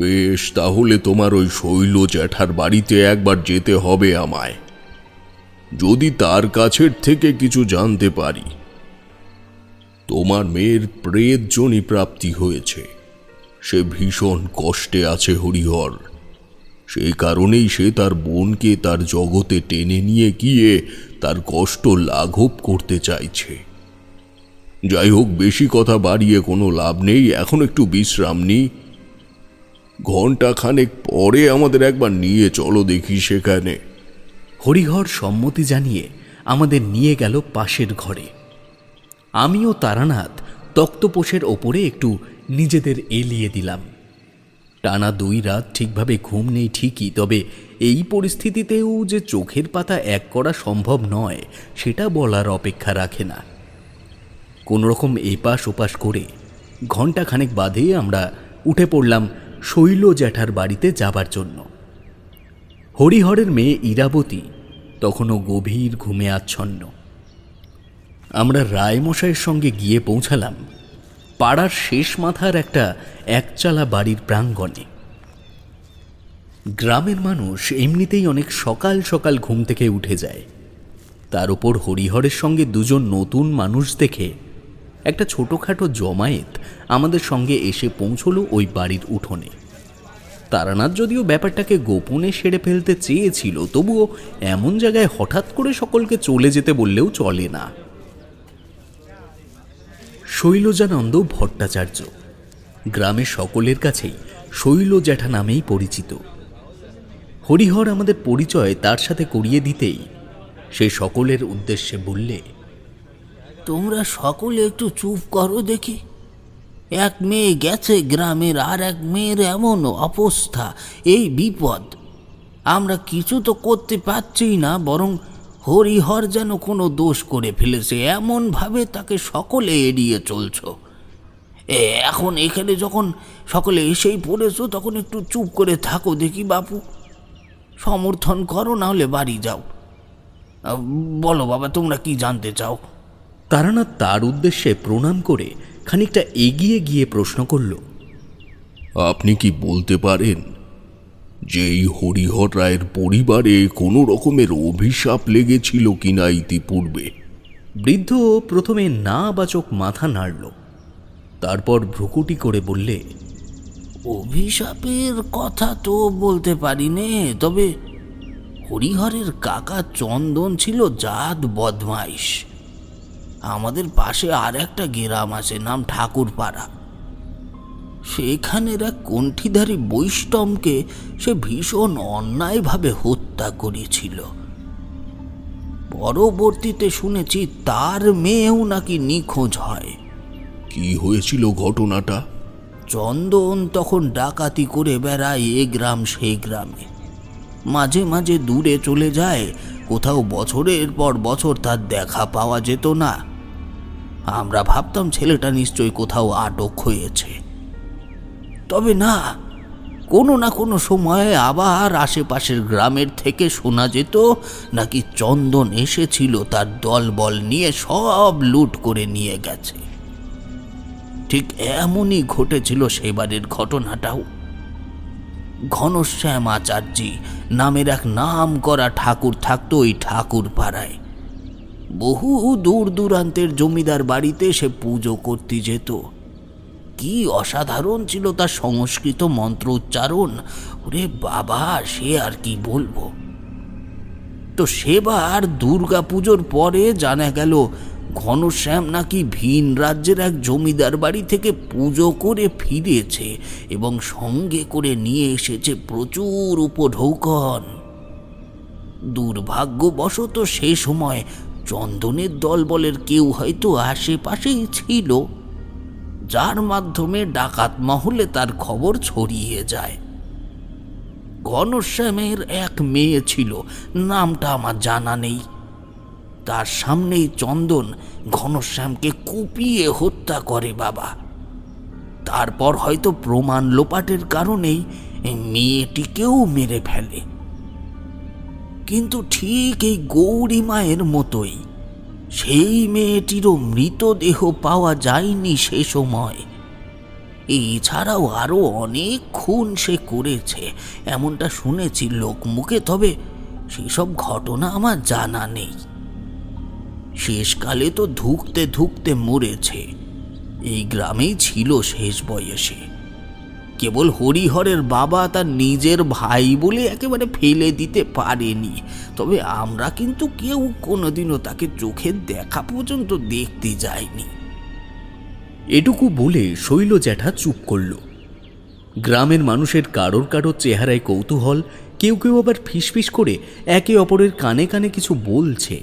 বেশ, তাহলে তোমার ওই শৈল জ্যাঠার বাড়িতে একবার যেতে হবে আমায়, যদি তার কাছের থেকে কিছু জানতে পারি। তোমার মেয়ের প্রেতজনী প্রাপ্তি হয়েছে, সে ভীষণ কষ্টে আছে হরিহর। সেই কারণেই সে তার বোনকে তার জগতে টেনে নিয়ে গিয়ে তার কষ্ট লাঘব করতে চাইছে। যাই হোক, বেশি কথা বাড়িয়ে কোনো লাভ নেই, এখন একটু বিশ্রাম নি। ঘন্টা খানেক পরে আমাদের একবার নিয়ে চলো দেখি সেখানে। হরিহর সম্মতি জানিয়ে আমাদের নিয়ে গেল পাশের ঘরে। আমিও তারানাথ তক্তপোষের ওপরে একটু নিজেদের এলিয়ে দিলাম। টানা 2 রাত ঠিকভাবে ঘুম নেই ঠিকই, তবে এই পরিস্থিতিতেও যে চোখের পাতা এক করা সম্ভব নয় সেটা বলার অপেক্ষা রাখে না। কোনোরকম এপাশ ওপাশ করে ঘণ্টাখানেক বাদে আমরা উঠে পড়লাম শৈল জ্যাঠার বাড়িতে যাবার জন্য। হরিহরের মেয়ে ইরাবতী তখনও গভীর ঘুমে আচ্ছন্ন। আমরা রায়মশাইয়ের সঙ্গে গিয়ে পৌঁছালাম পাড়ার শেষ মাথার একটা একচালা বাড়ির প্রাঙ্গণে। গ্রামের মানুষ এমনিতেই অনেক সকাল সকাল ঘুম থেকে উঠে যায়, তার উপর হরিহরের সঙ্গে 2জন নতুন মানুষ দেখে একটা ছোটোখাটো জমায়েত আমাদের সঙ্গে এসে পৌঁছলো ওই বাড়ির উঠোনে। তারানাথ যদিও ব্যাপারটাকে গোপনে সেরে ফেলতে চেয়েছিল, তবুও এমন জায়গায় হঠাৎ করে সকলকে চলে যেতে বললেও চলে না। শৈলজানন্দ ভট্টাচার্য গ্রামের সকলের কাছেই শৈল জ্যাঠা নামেই পরিচিত। হরিহর আমাদের পরিচয় তার সাথে করিয়ে দিতেই সে সকলের উদ্দেশ্যে বললে, তোমরা সকলে একটু চুপ করো দেখি। এক মেয়ে গেছে গ্রামের, আর এক মেয়ের এমন অবস্থা, এই বিপদ। আমরা কিছু তো করতে পারছি না, বরং হরিহর যেন কোনো দোষ করে ফেলেছে এমনভাবে তাকে সকলে এড়িয়ে চলছ। এখন এখানে যখন সকলে এসেই পড়েছ তখন একটু চুপ করে থাকো দেখি বাপু। সমর্থন করো, না হলে বাড়ি যাও। বলো বাবা, তোমরা কি জানতে চাও? তারানাথ তার উদ্দেশ্যে প্রণাম করে খানিকটা এগিয়ে গিয়ে প্রশ্ন করল, আপনি কি বলতে পারেন যে এই হরিহর রায়ের পরিবারে কোনো রকমের অভিশাপ লেগেছিল কিনা ইতিপূর্বে? বৃদ্ধ প্রথমে না বাচক মাথা নাড়ল, তারপর ভ্রুকুটি করে বললে, অভিশাপের কথা তো বলতে পারি নে, তবে হরিহরের কাকা চন্দন ছিল জাত বদমাইশ। আমাদের পাশে আর একটা গ্রাম আছে, নাম ঠাকুরপাড়া। সেখানের এক কণ্ঠিধারী বৈষ্ণবকে সে ভীষণ অন্যায়ভাবে হত্যা করেছিল। পরবর্তীতে শুনেছি তার মেয়েও নাকি নিখোঁজ হয়। কি হয়েছিল ঘটনাটা? চন্দন তখন ডাকাতি করে বেড়ায় এ গ্রাম সেই গ্রামে। মাঝে মাঝে দূরে চলে যায়, কোথাও বছরের পর বছর তার দেখা পাওয়া যেত না। আমরা ভাবতাম ছেলেটা নিশ্চয়ই কোথাও আটক হয়েছে। তবে না, কোনো না কোনো সময়ে আবার আশেপাশের গ্রামের থেকে শোনা যেত নাকি চন্দন এসেছিল তার দলবল নিয়ে, সব লুট করে নিয়ে গেছে। ঠিক এমনই ঘটেছিল সেবারের ঘটনাটাও। ঘনশ্যাম আচার্যি নামের এক নাম করা ঠাকুর থাকতো ওই ঠাকুর পাড়ায়। বহু দূর দূরান্তের জমিদার বাড়িতে সে পুজো করতে যেত। কি অসাধারণ ছিল তার সংস্কৃত মন্ত্র উচ্চারণ! ওরে বাবা, সে আর কি বলবো। তো সেবার দুর্গা পুজোর পরে জানা গেল ঘনশ্যাম নাকি ভিন রাজ্যের এক জমিদার বাড়ি থেকে পুজো করে ফিরেছে এবং সঙ্গে করে নিয়ে এসেছে প্রচুর উপঢৌকন। দুর্ভাগ্যবশত সে সময় চন্দনের দলবলের কেউ হয়তো আশেপাশেই ছিল, যার মাধ্যমে ডাকাত মহলে তার খবর ছড়িয়ে যায়। ঘনশ্যামের এক মেয়ে ছিল, নামটা আমার জানা নেই। তার সামনেই চন্দন ঘনশ্যামকে কুপিয়ে হত্যা করে বাবা। তারপর হয়তো প্রমাণ লোপাটের কারণেই মেয়েটিকেও মেরে ফেলে। কিন্তু ঠিক এই গৌরী মায়ের মতোই সেই মেয়েটিরও মৃতদেহ পাওয়া যায়নি সে সময়। এছাড়াও আরো অনেক খুন সে করেছে, এমনটা শুনেছি লোকমুখে। তবে সেসব ঘটনা আমার জানা নেই। শেষকালে তো ধুকতে ধুকতে মরেছে। এই গ্রামেই ছিল শেষ বয়সে। কেবল হরিহরের বাবা তার নিজের ভাই বলে একেবারে ফেলে দিতে পারেনি। তবে আমরা কিন্তু কেউ কোনোদিনও তাকে চোখের দেখা পর্যন্ত দেখতে যায়নি। এটুকু বলে শৈল জ্যাঠা চুপ করল। গ্রামের মানুষের কারোর কারোর চেহারায় কৌতূহল, কেউ কেউ আবার ফিসফিস করে একে অপরের কানে কানে কিছু বলছে।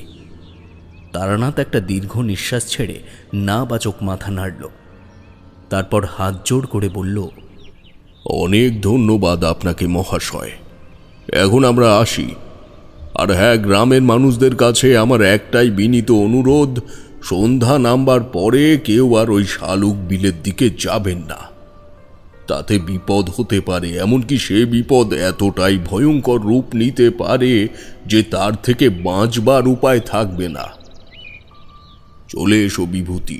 তারানাথ একটা দীর্ঘ নিঃশ্বাস ছেড়ে না বাচক মাথা নাড়ল। তারপর হাত জোড় করে বলল, অনেক ধন্যবাদ আপনাকে মহাশয়। এখন আমরা আসি। আর হ্যাঁ, গ্রামের মানুষদের কাছে আমার একটাই বিনীত অনুরোধ, সন্ধ্যা নামবার পরে কেউ আর ওই শালুক বিলের দিকে যাবেন না। তাতে বিপদ হতে পারে, এমনকি সে বিপদ এতটাই ভয়ঙ্কর রূপ নিতে পারে যে তার থেকে বাঁচবার উপায় থাকবে না। চলে এসো বিভূতি,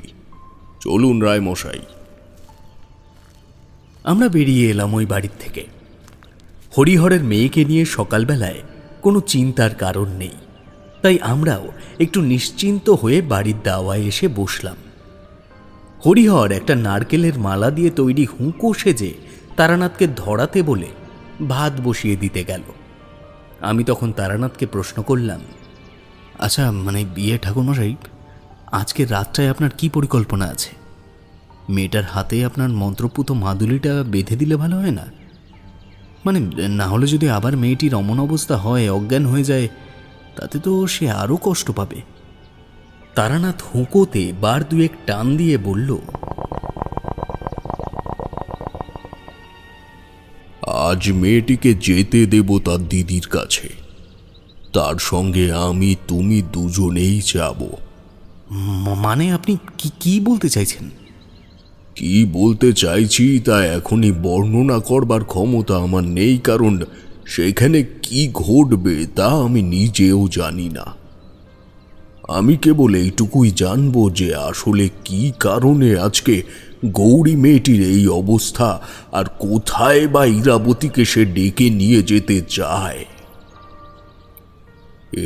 চলুন রায়মশাই। আমরা বেরিয়ে এলাম ওই বাড়ির থেকে। হরিহরের মেয়েকে নিয়ে সকালবেলায় কোনো চিন্তার কারণ নেই, তাই আমরাও একটু নিশ্চিন্ত হয়ে বাড়ির দাওয়ায় এসে বসলাম। হরিহর একটা নারকেলের মালা দিয়ে তৈরি হুঁকো সেজে তারানাথকে ধরাতে বলে ভাত বসিয়ে দিতে গেল। আমি তখন তারানাথকে প্রশ্ন করলাম, আচ্ছা, বিয়ে ঠাকুরমশাই, আজকের রাতটায় আপনার কি পরিকল্পনা আছে? মেয়েটার হাতে আপনার মন্ত্রপুত মাদুলিটা বেঁধে দিলে ভালো হয় না? না হলে যদি আবার মেয়েটির অমন অবস্থা হয়, অজ্ঞান হয়ে যায়, তাতে তো সে আরও কষ্ট পাবে। তারানাথ হুঁকোতে বার দুয়েক টান দিয়ে বলল, আজ মেয়েটিকে যেতে দেব তার দিদির কাছে। তার সঙ্গে আমি তুমি দুজনেই যাব। আপনি কি বলতে চাইছেন? কি বলতে চাইছি তা এখনই বর্ণনা করবার ক্ষমতা আমার নেই, কারণ সেখানে কি ঘটবে তা আমি নিজেও জানি না। আমি কেবল এইটুকুই জানবো যে আসলে কি কারণে আজকে গৌরী মেয়েটির এই অবস্থা, আর কোথায় বা ইরাবতীকে সে ডেকে নিয়ে যেতে চায়।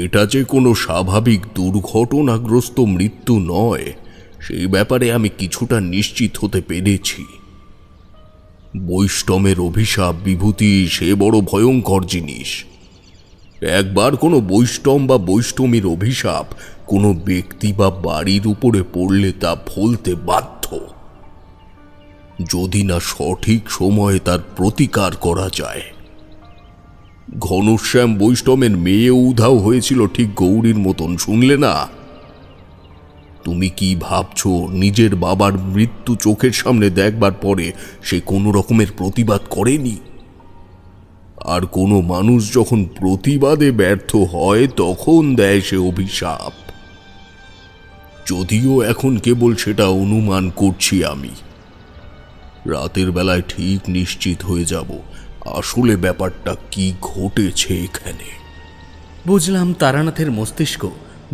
এটা যে কোনো স্বাভাবিক দুর্ঘটনাগ্রস্ত মৃত্যু নয়, সেই ব্যাপারে আমি কিছুটা নিশ্চিত হতে পেরেছি। বৈষ্ণবের অভিশাপ বিভূতি, সে বড় ভয়ঙ্কর জিনিস। একবার কোনো বৈষ্ণব বা বৈষ্ণবীর অভিশাপ কোনো ব্যক্তি বা বাড়ির উপরে পড়লে তা ফলতে বাধ্য, যদি না সঠিক সময়ে তার প্রতিকার করা যায়। ঘনশ্যাম বৈষ্ণবের মেয়ে উধাও হয়েছিল ঠিক গৌরীর মতন, শুনলে না? তুমি কি ভাবছো নিজের বাবার মৃত্যু চোখের সামনে দেখবার পরে সে কোনো রকমের প্রতিবাদ করেনি? আর কোনো মানুষ যখন প্রতিবাদে ব্যর্থ হয় তখন দেয় সে অভিশাপ। যদিও এখন কেবল সেটা অনুমান করছি আমি। রাতের বেলায় ঠিক নিশ্চিত হয়ে যাব আসলে ব্যাপারটা কি ঘটেছে এখানে। বুঝলাম তারানাথের মস্তিষ্ক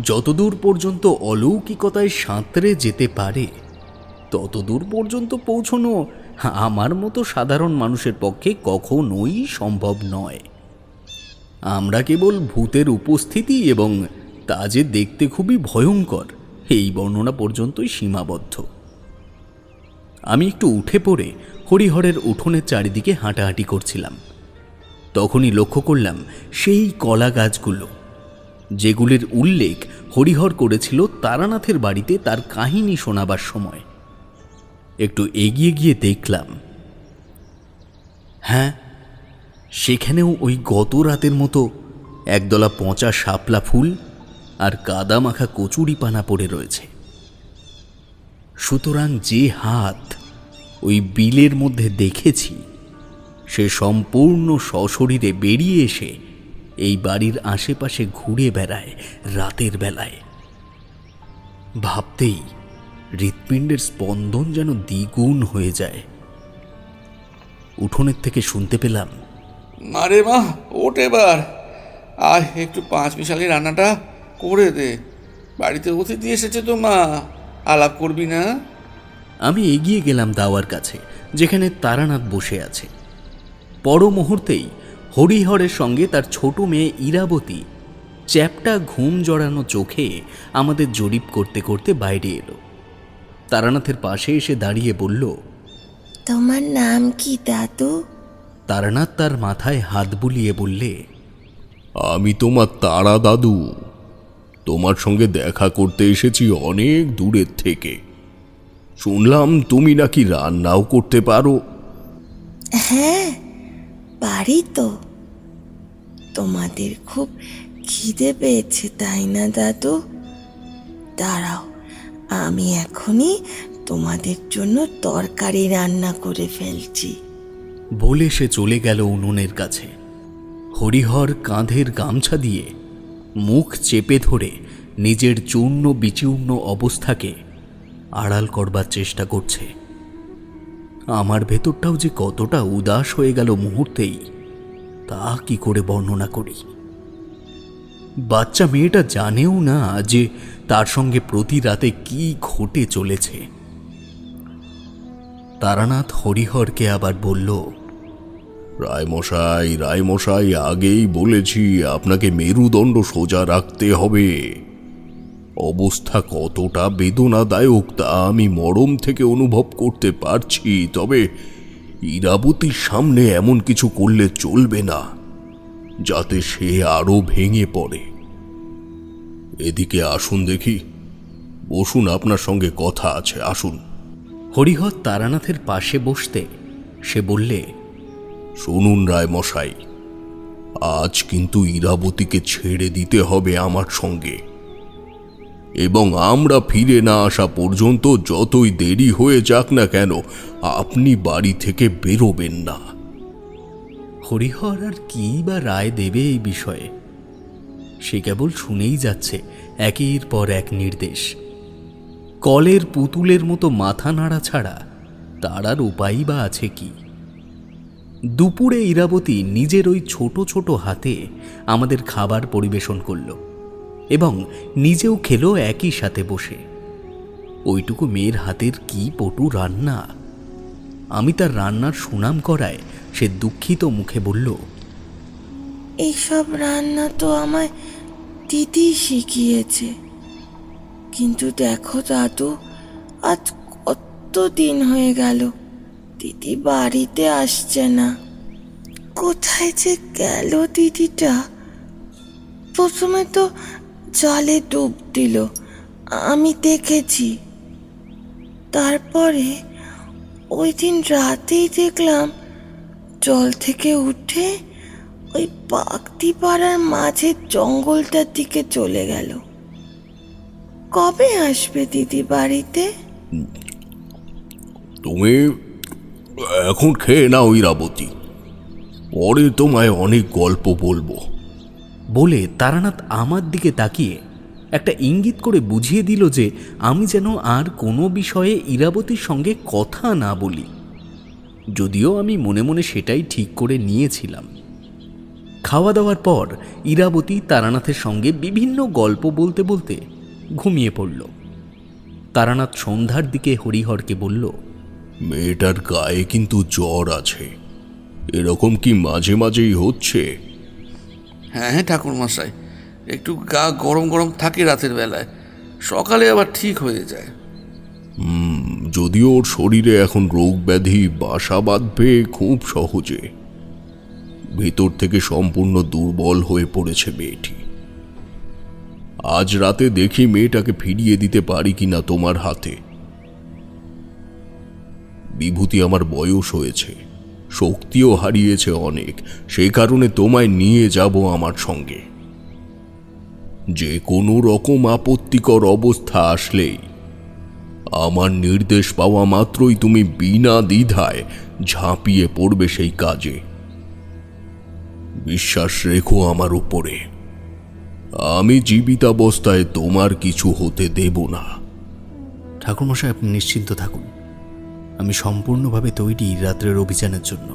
যতদূর পর্যন্ত অলৌকিকতায় সাঁতরে যেতে পারে ততদূর পর্যন্ত পৌঁছনো আমার মতো সাধারণ মানুষের পক্ষে কখনোই সম্ভব নয়। আমরা কেবল ভূতের উপস্থিতি এবং তা যে দেখতে খুবই ভয়ঙ্কর এই বর্ণনা পর্যন্তই সীমাবদ্ধ। আমি একটু উঠে পড়ে হরিহরের উঠোনের চারিদিকে হাঁটাহাঁটি করছিলাম। তখনই লক্ষ্য করলাম সেই কলা গাছগুলো যেগুলির উল্লেখ হরিহর করেছিল তারানাথের বাড়িতে তার কাহিনী শোনাবার সময়। একটু এগিয়ে গিয়ে দেখলাম, হ্যাঁ, সেখানেও ওই গত রাতের মতো একদলা পচা শাপলা ফুল আর কাদা মাখা কচুরি পানা পড়ে রয়েছে। সুতরাং যে হাত ওই বিলের মধ্যে দেখেছি সে সম্পূর্ণ সশরীরে বেরিয়ে এসে এই বাড়ির আশেপাশে ঘুরে বেড়ায় রাতের বেলায়। ভাবতেই হৃৎপিণ্ডের স্পন্দন যেন দ্বিগুণ হয়ে যায়। উঠোনের থেকে শুনতে পেলাম, মারে মা, ওঠ এবার, আয় একটু 5 মিশালি রান্নাটা করে দে, বাড়িতে অতিথি এসেছে তো মা, আলাপ করবি না? আমি এগিয়ে গেলাম দাওয়ার কাছে যেখানে তারানাথ বসে আছে। পর মুহূর্তেই হরিহরের সঙ্গে তার ছোট মেয়ে ইরাবতী চ্যাপটা ঘুম জড়ানো চোখে আমাদের জরিপ করতে করতে বাইরে এলো। তারানাথের পাশে এসে দাঁড়িয়ে বলল, তোমার নাম কি দাদু? তারানাথ তার মাথায় হাত বুলিয়ে বললে, আমি তোমার তারা দাদু। তোমার সঙ্গে দেখা করতে এসেছি অনেক দূরের থেকে। শুনলাম তুমি নাকি রান্নাও করতে পারো। হ্যাঁ, পারি তো। তোমাদের খুব খিদে পেয়েছে তাই না দাদু? দাঁড়াও, আমি এখনই তোমাদের জন্য তরকারি রান্না করে ফেলছি। বলে সে চলে গেল উনুনের কাছে। হরিহর কাঁধের গামছা দিয়ে মুখ চেপে ধরে নিজের চূর্ণ বিচূর্ণ অবস্থাকে আড়াল করবার চেষ্টা করছে। আমার ভেতরটাও যে কতটা উদাস হয়ে গেল মুহূর্তেই তা কি করে বর্ণনা করি। বাচ্চা মেয়েটা জানেও না যে তার সঙ্গে প্রতি রাতে কি ঘটে চলেছে। তারানাথ হরিহরকে আবার বলল, রায়মশাই, আগেই বলেছি আপনাকে মেরুদণ্ড সোজা রাখতে হবে। অবস্থা কতটা বেদনাদায়ক তা আমি মরম থেকে অনুভব করতে পারছি, তবে ইরাবতীর সামনে এমন কিছু করলে চলবে না যাতে সে আরো ভেঙে পড়ে। এদিকে আসুন দেখি, বসুন, আপনার সঙ্গে কথা আছে, আসুন। হরিহর তারানাথের পাশে বসতে সে বললে, শুনুন রায়মশাই, আজ কিন্তু ইরাবতীকে ছেড়ে দিতে হবে আমার সঙ্গে, এবং আমরা ফিরে না আসা পর্যন্ত যতই দেরি হয়ে যাক না কেন আপনি বাড়ি থেকে বেরোবেন না। হরিহর আর কি বা রায় দেবে এই বিষয়ে? সে কেবল শুনেই যাচ্ছে একের পর এক নির্দেশ। কলের পুতুলের মতো মাথা নাড়া ছাড়া তার আর উপায়ই বা আছে কি? দুপুরে ইরাবতী নিজের ওই ছোট ছোট হাতে আমাদের খাবার পরিবেশন করল এবং নিজেও খেলো একই সাথে বসে। ওইটুকু মেয়ের হাতের কি পটু রান্না! আমি তার রান্নার সুনাম করায় সে দুঃখিত মুখে বলল, এইসব রান্না তো আমায় দিদি শিখিয়েছে, কিন্তু দেখো দাদু, আজ কত দিন হয়ে গেল দিদি বাড়িতে আসছে না। কোথায় যে গেল দিদিটা? প্রথমে তো জলে ডুব দিল, আমি দেখেছি। তারপরে ওই দিন রাতেই দেখলাম জল থেকে উঠে ওই পাকতি পাড়ার মাঝের জঙ্গলটার দিকে চলে গেল। কবে আসবে দিদি বাড়িতে? তুমি এখন খেয়ে নাও ইরাবতী, পরে তোমায় অনেক গল্প বলবো। বলে তারানাথ আমার দিকে তাকিয়ে একটা ইঙ্গিত করে বুঝিয়ে দিল যে আমি যেন আর কোনো বিষয়ে ইরাবতীর সঙ্গে কথা না বলি। যদিও আমি মনে মনে সেটাই ঠিক করে নিয়েছিলাম। খাওয়া দাওয়ার পর ইরাবতী তারানাথের সঙ্গে বিভিন্ন গল্প বলতে বলতে ঘুমিয়ে পড়ল। তারানাথ সন্ধ্যার দিকে হরিহরকে বলল, মেয়েটার গায়ে কিন্তু জ্বর আছে, এরকম কি মাঝে মাঝেই হচ্ছে? হ্যাঁ ঠাকুর মশাই, একটু গা গরম গরম থাকে রাতের বেলায়, সকালে আবার ঠিক হয়ে যায়। যদিও ওর শরীরে এখন রোগ ব্যাধি বাসা বাঁধবে খুব সহজে। ভেতর থেকে সম্পূর্ণ দুর্বল হয়ে পড়েছে মেয়েটি। আজ রাতে দেখি মেয়েটাকে ফিরিয়ে দিতে পারি কিনা তোমার হাতে। বিভূতি আমার বয়স হয়েছে, শক্তিও হারিয়েছে অনেক, সেই কারণে তোমায় নিয়ে যাব আমার সঙ্গে। যে কোনো রকম আপত্তিকর অবস্থা আসলেই আমার নির্দেশ পাওয়া মাত্রই তুমি বিনা দ্বিধায় ঝাঁপিয়ে পড়বে সেই কাজে। বিশ্বাস রেখো আমার উপরে, আমি জীবিতাবস্থায় তোমার কিছু হতে দেব না। ঠাকুরমশাই, আপনি নিশ্চিন্ত থাকুন, আমি সম্পূর্ণভাবে তৈরি রাত্রের অভিযানের জন্য।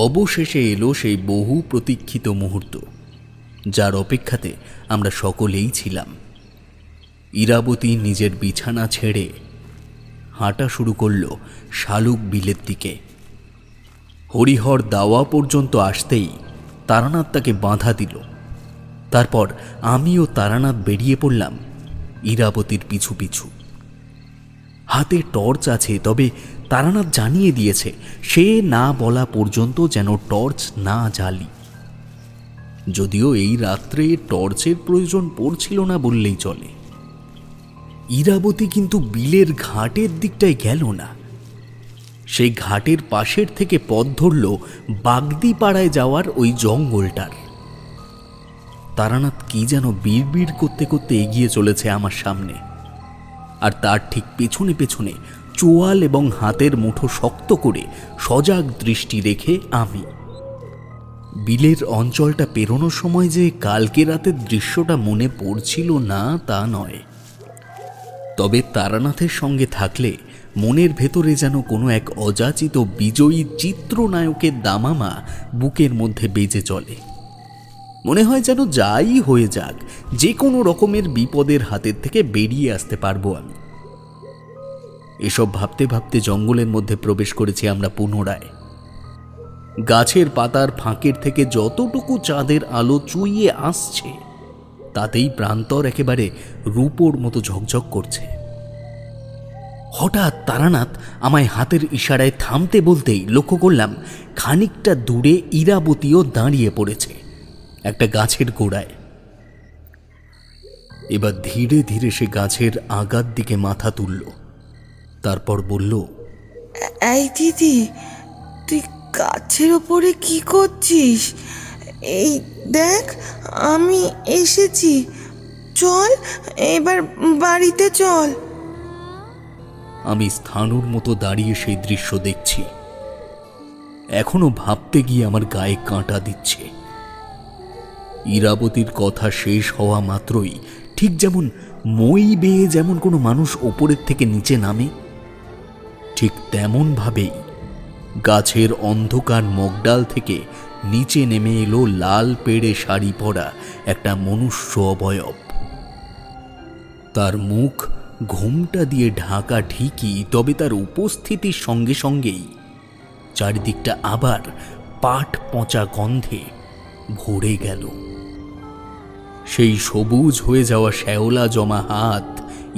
অবশেষে এলো সেই বহু প্রতীক্ষিত মুহূর্ত, যার অপেক্ষাতে আমরা সকলেই ছিলাম। ইরাবতী নিজের বিছানা ছেড়ে হাঁটা শুরু করল শালুক বিলের দিকে। হরিহর দাওয়া পর্যন্ত আসতেই তারানাথ তাকে বাধা দিল। তারপর আমি ও তারানাথ বেরিয়ে পড়লাম ইরাবতীর পিছু পিছু। হাতে টর্চ আছে, তবে তারানাথ জানিয়ে দিয়েছে সে না বলা পর্যন্ত যেন টর্চ না জ্বালি। যদিও এই রাত্রে টর্চের প্রয়োজন পড়ছিল না বললেই চলে। ইরাবতী কিন্তু বিলের ঘাটের দিকটায় গেল না, সেই ঘাটের পাশের থেকে পথ ধরল বাগদিপাড়ায় যাওয়ার ওই জঙ্গলটার। তারানাথ কি যেন বিড়বিড় করতে করতে এগিয়ে চলেছে আমার সামনে, আর তার ঠিক পেছনে পেছনে চোয়াল এবং হাতের মুঠো শক্ত করে সজাগ দৃষ্টি রেখে আমি। বিলের অঞ্চলটা পেরোনোর সময় যে কালকে রাতের দৃশ্যটা মনে পড়ছিল না তা নয়, তবে তারানাথের সঙ্গে থাকলে মনের ভেতরে যেন কোনো এক অযাচিত বিজয়ী চিত্রনায়কের দামামা বুকের মধ্যে বেজে চলে। মনে হয় যেন যাই হয়ে যাক, যে কোনো রকমের বিপদের হাতের থেকে বেরিয়ে আসতে পারবো আমি। এসব ভাবতে ভাবতে জঙ্গলের মধ্যে প্রবেশ করেছি আমরা পুনরায়। গাছের পাতার ফাঁকের থেকে যতটুকু চাঁদের আলো চুইয়ে আসছে, তাতেই প্রান্তর একেবারে রূপোর মতো ঝকঝক করছে। হঠাৎ তারানাথ আমায় হাতের ইশারায় থামতে বলতেই লক্ষ্য করলাম খানিকটা দূরে ইরাবতীও দাঁড়িয়ে পড়েছে একটা গাছের গোড়ায়। এবার ধীরে ধীরে সে গাছের আগার দিকে মাথা তুলল, তারপর বলল, এই দিদি, তুই গাছের ওপরে কি করছিস? এই দেখ, আমি এসেছি, চল এবার বাড়িতে চল। আমি স্থানুর মতো দাঁড়িয়ে সেই দৃশ্য দেখছি। এখনো ভাবতে গিয়ে আমার গায়ে কাঁটা দিচ্ছে। ইরাবতীর কথা শেষ হওয়া মাত্রই ঠিক যেমন মই বেয়ে যেমন কোনো মানুষ ওপরের থেকে নিচে নামে, ঠিক তেমন ভাবেই গাছের অন্ধকার মগডাল থেকে নিচে নেমে এলো লাল পেড়ে শাড়ি পরা একটা মনুষ্য অবয়ব। তার মুখ ঘোমটা দিয়ে ঢাকা ঠিকই, তবে তার উপস্থিতির সঙ্গে সঙ্গেই চারিদিকটা আবার পাট পচা গন্ধে ভরে গেল। সেই সবুজ হয়ে যাওয়া শ্যাওলা জমা হাত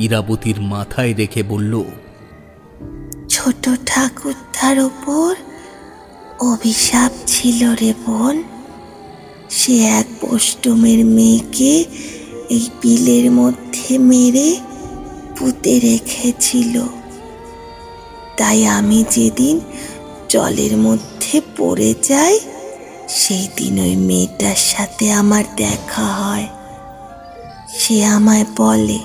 ইরাবতীর মাথায় রেখে বলল, ছোট ঠাকুরদার ওপর অভিশাপ ছিল রে বোন। সে এক পষ্টমের মেয়েকে এই বিলের মধ্যে মেরে পুঁতে রেখেছিল। তাই আমি যেদিন জলের মধ্যে পড়ে যাই, সেই দিন ওই মেয়েটার সাথে আমার দেখা হয়। সে আমায় বলে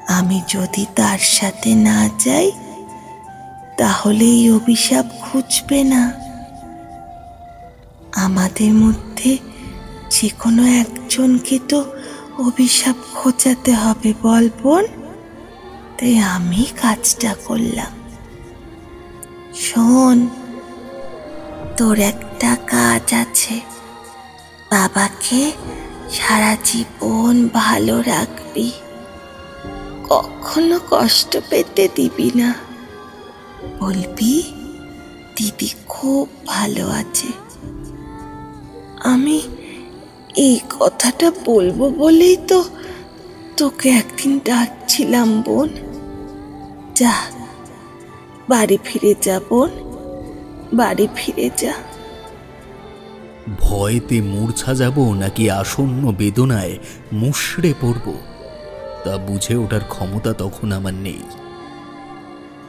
আমি যদি তার সাথে না যাই তাহলে এই অভিশাপ ঘুচবে না। আমাদের মধ্যে যে কোনো একজনকে তো অভিশাপ ঘোচাতে হবে বল বোন। তাই আমি কাজটা করলাম। শোন, তোর একটা কাজ আছে। বাবাকে সারা জীবন ভালো রাখবি, কখনো কষ্ট পেতে দিবি না। বলবি দিদি খুব ভালো আছে। আমি এই কথাটা বলবো বলেই তো তোকে একদিন ডাকছিলাম বোন। যা, বাড়ি ফিরে যা বোন, বাড়ি ফিরে যা। ভয়তে মূর্ছা যাব নাকি আসন্ন বেদনায় মুষড়ে পড়ব তা বুঝে ওঠার ক্ষমতা তখন আমার নেই।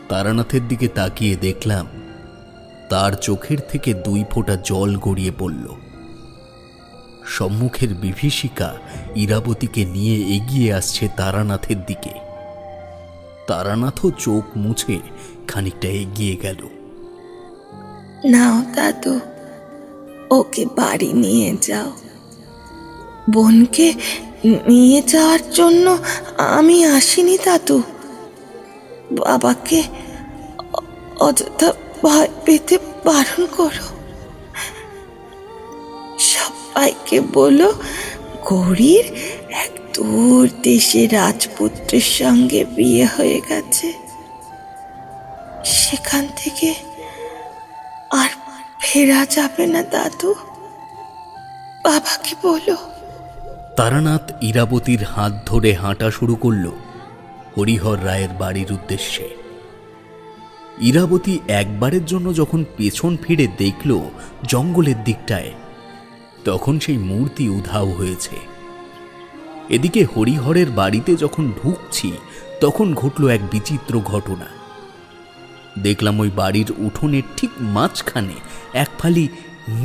তারানাথের দিকে তাকিয়ে দেখলাম তার চোখের থেকে 2 ফোঁটা জল গড়িয়ে পড়ল। সম্মুখের বিভীষিকা ইরাবতীকে নিয়ে এগিয়ে আসছে তারানাথের দিকে। তারানাথও চোখ মুছে খানিকটা এগিয়ে গেল। নাও দাদু, ওকে বাড়ি নিয়ে যাও। বোনকে নিয়ে যাওয়ার জন্য আমি আসিনি দাদু। বাবাকে অযথা ভয় পেতে বারণ করো। সবাইকে বলো গৌরীর এক দূর দেশে রাজপুত্রের সঙ্গে বিয়ে হয়ে গেছে। সেখান থেকে আর ফেরা যাবে না দাদু। বাবাকে বলো। তারানাথ ইরাবতীর হাত ধরে হাঁটা শুরু করল হরিহর রায়ের বাড়ির উদ্দেশ্যে। ইরাবতী একবারের জন্য যখন পেছন ফিরে দেখল জঙ্গলের দিকটায়, তখন সেই মূর্তি উধাও হয়েছে। এদিকে হরিহরের বাড়িতে যখন ঢুকছি তখন ঘটল এক বিচিত্র ঘটনা। দেখলাম ওই বাড়ির উঠোনের ঠিক মাঝখানে এক ফালি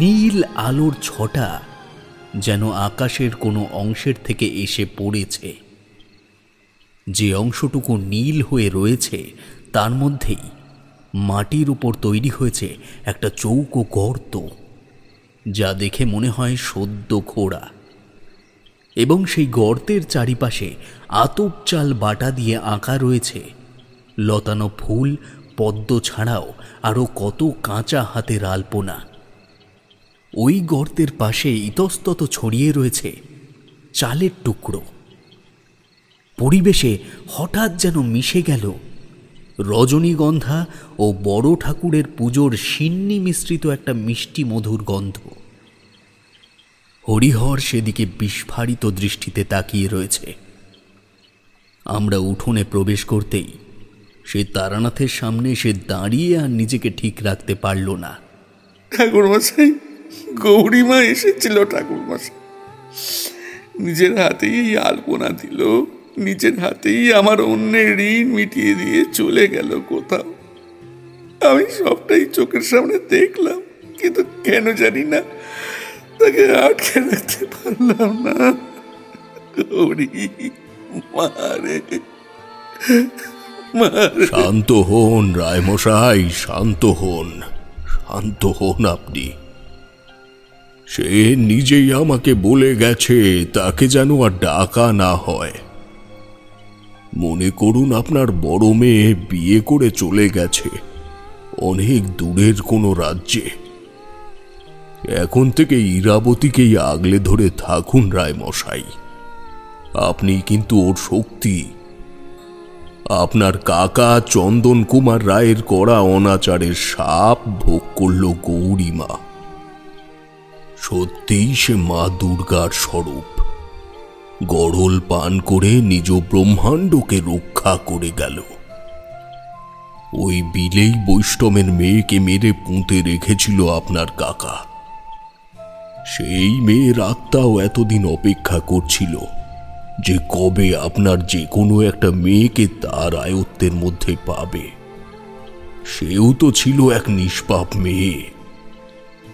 নীল আলোর ছটা যেন আকাশের কোনো অংশের থেকে এসে পড়েছে। যে অংশটুকু নীল হয়ে রয়েছে তার মধ্যেই মাটির উপর তৈরি হয়েছে একটা চৌকো গর্ত, যা দেখে মনে হয় সদ্য খোঁড়া। এবং সেই গর্তের চারিপাশে আতপ চাল বাটা দিয়ে আঁকা রয়েছে লতানো ফুল পদ্ম ছাড়াও আরও কত কাঁচা হাতের আলপনা। ওই গর্তের পাশে ইতস্তত ছড়িয়ে রয়েছে চালের টুকরো। পরিবেশে হঠাৎ যেন মিশে গেল রজনীগন্ধা ও বড় ঠাকুরের পুজোর সিন্নি মিশ্রিত একটা মিষ্টি মধুর গন্ধ। হরিহর সেদিকে বিস্ফারিত দৃষ্টিতে তাকিয়ে রয়েছে। আমরা উঠোনে প্রবেশ করতেই সে তারানাথের সামনে সে দাঁড়িয়ে আর নিজেকে ঠিক রাখতে পারল না। ঠাকুরমশাই, গৌরীমা এসেছিল ঠাকুরমশাই। নিজের হাতেই এই আলপনা দিল, নিজের হাতেই আমার অন্যের ঋণ মিটিয়ে দিয়ে চলে গেল কোথাও। আমি সবটাই চোখের সামনে দেখলাম, কিন্তু কেন জানি না তাকে আটকে রাখতে পারলাম না। গৌরী মারে। শান্ত হন রায়মশাই, শান্ত হন, শান্ত হন আপনি। সে নিজেই আমাকে বলে গেছে তাকে যেন আর ডাকা না হয়। মনে করুন আপনার বড় মেয়ে বিয়ে করে চলে গেছে অনেক দূরের কোনো রাজ্যে। এখন থেকে ইরাবতীকেই আগলে ধরে থাকুন রায়মশাই। আপনি কিন্তু ওর শক্তি। আপনার কাকা চন্দন কুমার রায়ের করা অনাচারের শাপ ভোগ করল গৌরীমা। সত্যিই সে মা দুর্গার স্বরূপ। গড়ল পান করে নিজ ব্রহ্মাণ্ডকে রক্ষা করে গেল। ওই বিলেই বৈষ্ণবের মেয়েকে মেরে পুঁতে রেখেছিল আপনার কাকা। সেই মেয়ের আত্মাও এতদিন অপেক্ষা করছিল যে কবে আপনার যে কোনো একটা মেয়েকে তার আয়ত্তের মধ্যে পাবে। সেও তো ছিল এক নিষ্পাপ মেয়ে।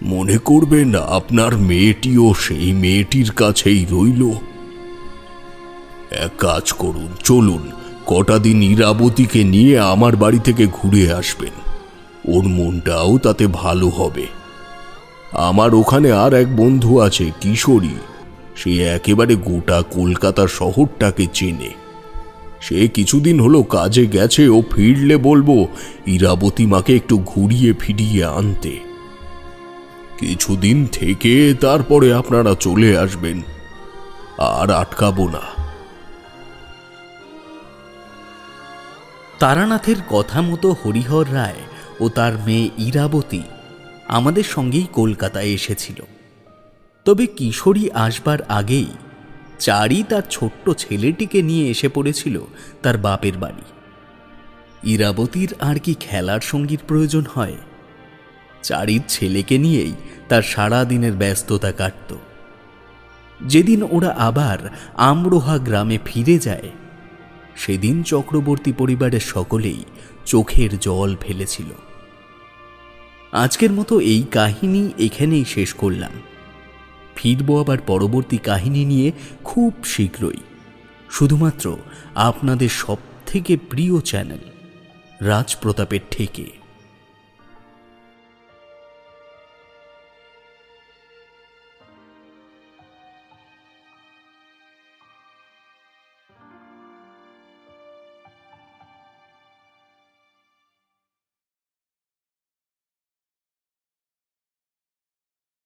মনে করবেন আপনার মেয়েটিও সেই মেয়েটির কাছেই রইল। এক কাজ করুন, চলুন কটা দিন ইরাবতীকে নিয়ে আমার বাড়ি থেকে ঘুরে আসবেন। ওর মনটাও তাতে ভালো হবে। আমার ওখানে আর এক বন্ধু আছে কিশোরী, সে একেবারে গোটা কলকাতা শহরটাকে চেনে। সে কিছুদিন হলো কাজে গেছে, ও ফিরলে বলবো ইরাবতী মাকে একটু ঘুরিয়ে ফিরিয়ে আনতে। কিছুদিন থেকে তারপরে আপনারা চলে আসবেন, আর আটকাবো না। তারানাথের কথা মতো হরিহর রায় ও তার মেয়ে ইরাবতী আমাদের সঙ্গেই কলকাতায় এসেছিল। তবে কিশোরী আসবার আগেই চারি তার ছোট্ট ছেলেটিকে নিয়ে এসে পড়েছিল তার বাপের বাড়ি। ইরাবতীর আর কি খেলার সঙ্গীর প্রয়োজন হয়? চারির ছেলেকে নিয়েই তার সারা দিনের ব্যস্ততা কাটত। যেদিন ওরা আবার আমরোহা গ্রামে ফিরে যায়, সেদিন চক্রবর্তী পরিবারের সকলেই চোখের জল ফেলেছিল। আজকের মতো এই কাহিনী এখানেই শেষ করলাম। ফিরবো আবার পরবর্তী কাহিনী নিয়ে খুব শীঘ্রই, শুধুমাত্র আপনাদের সবথেকে প্রিয় চ্যানেল রাজপ্রতাপের ঠেকে।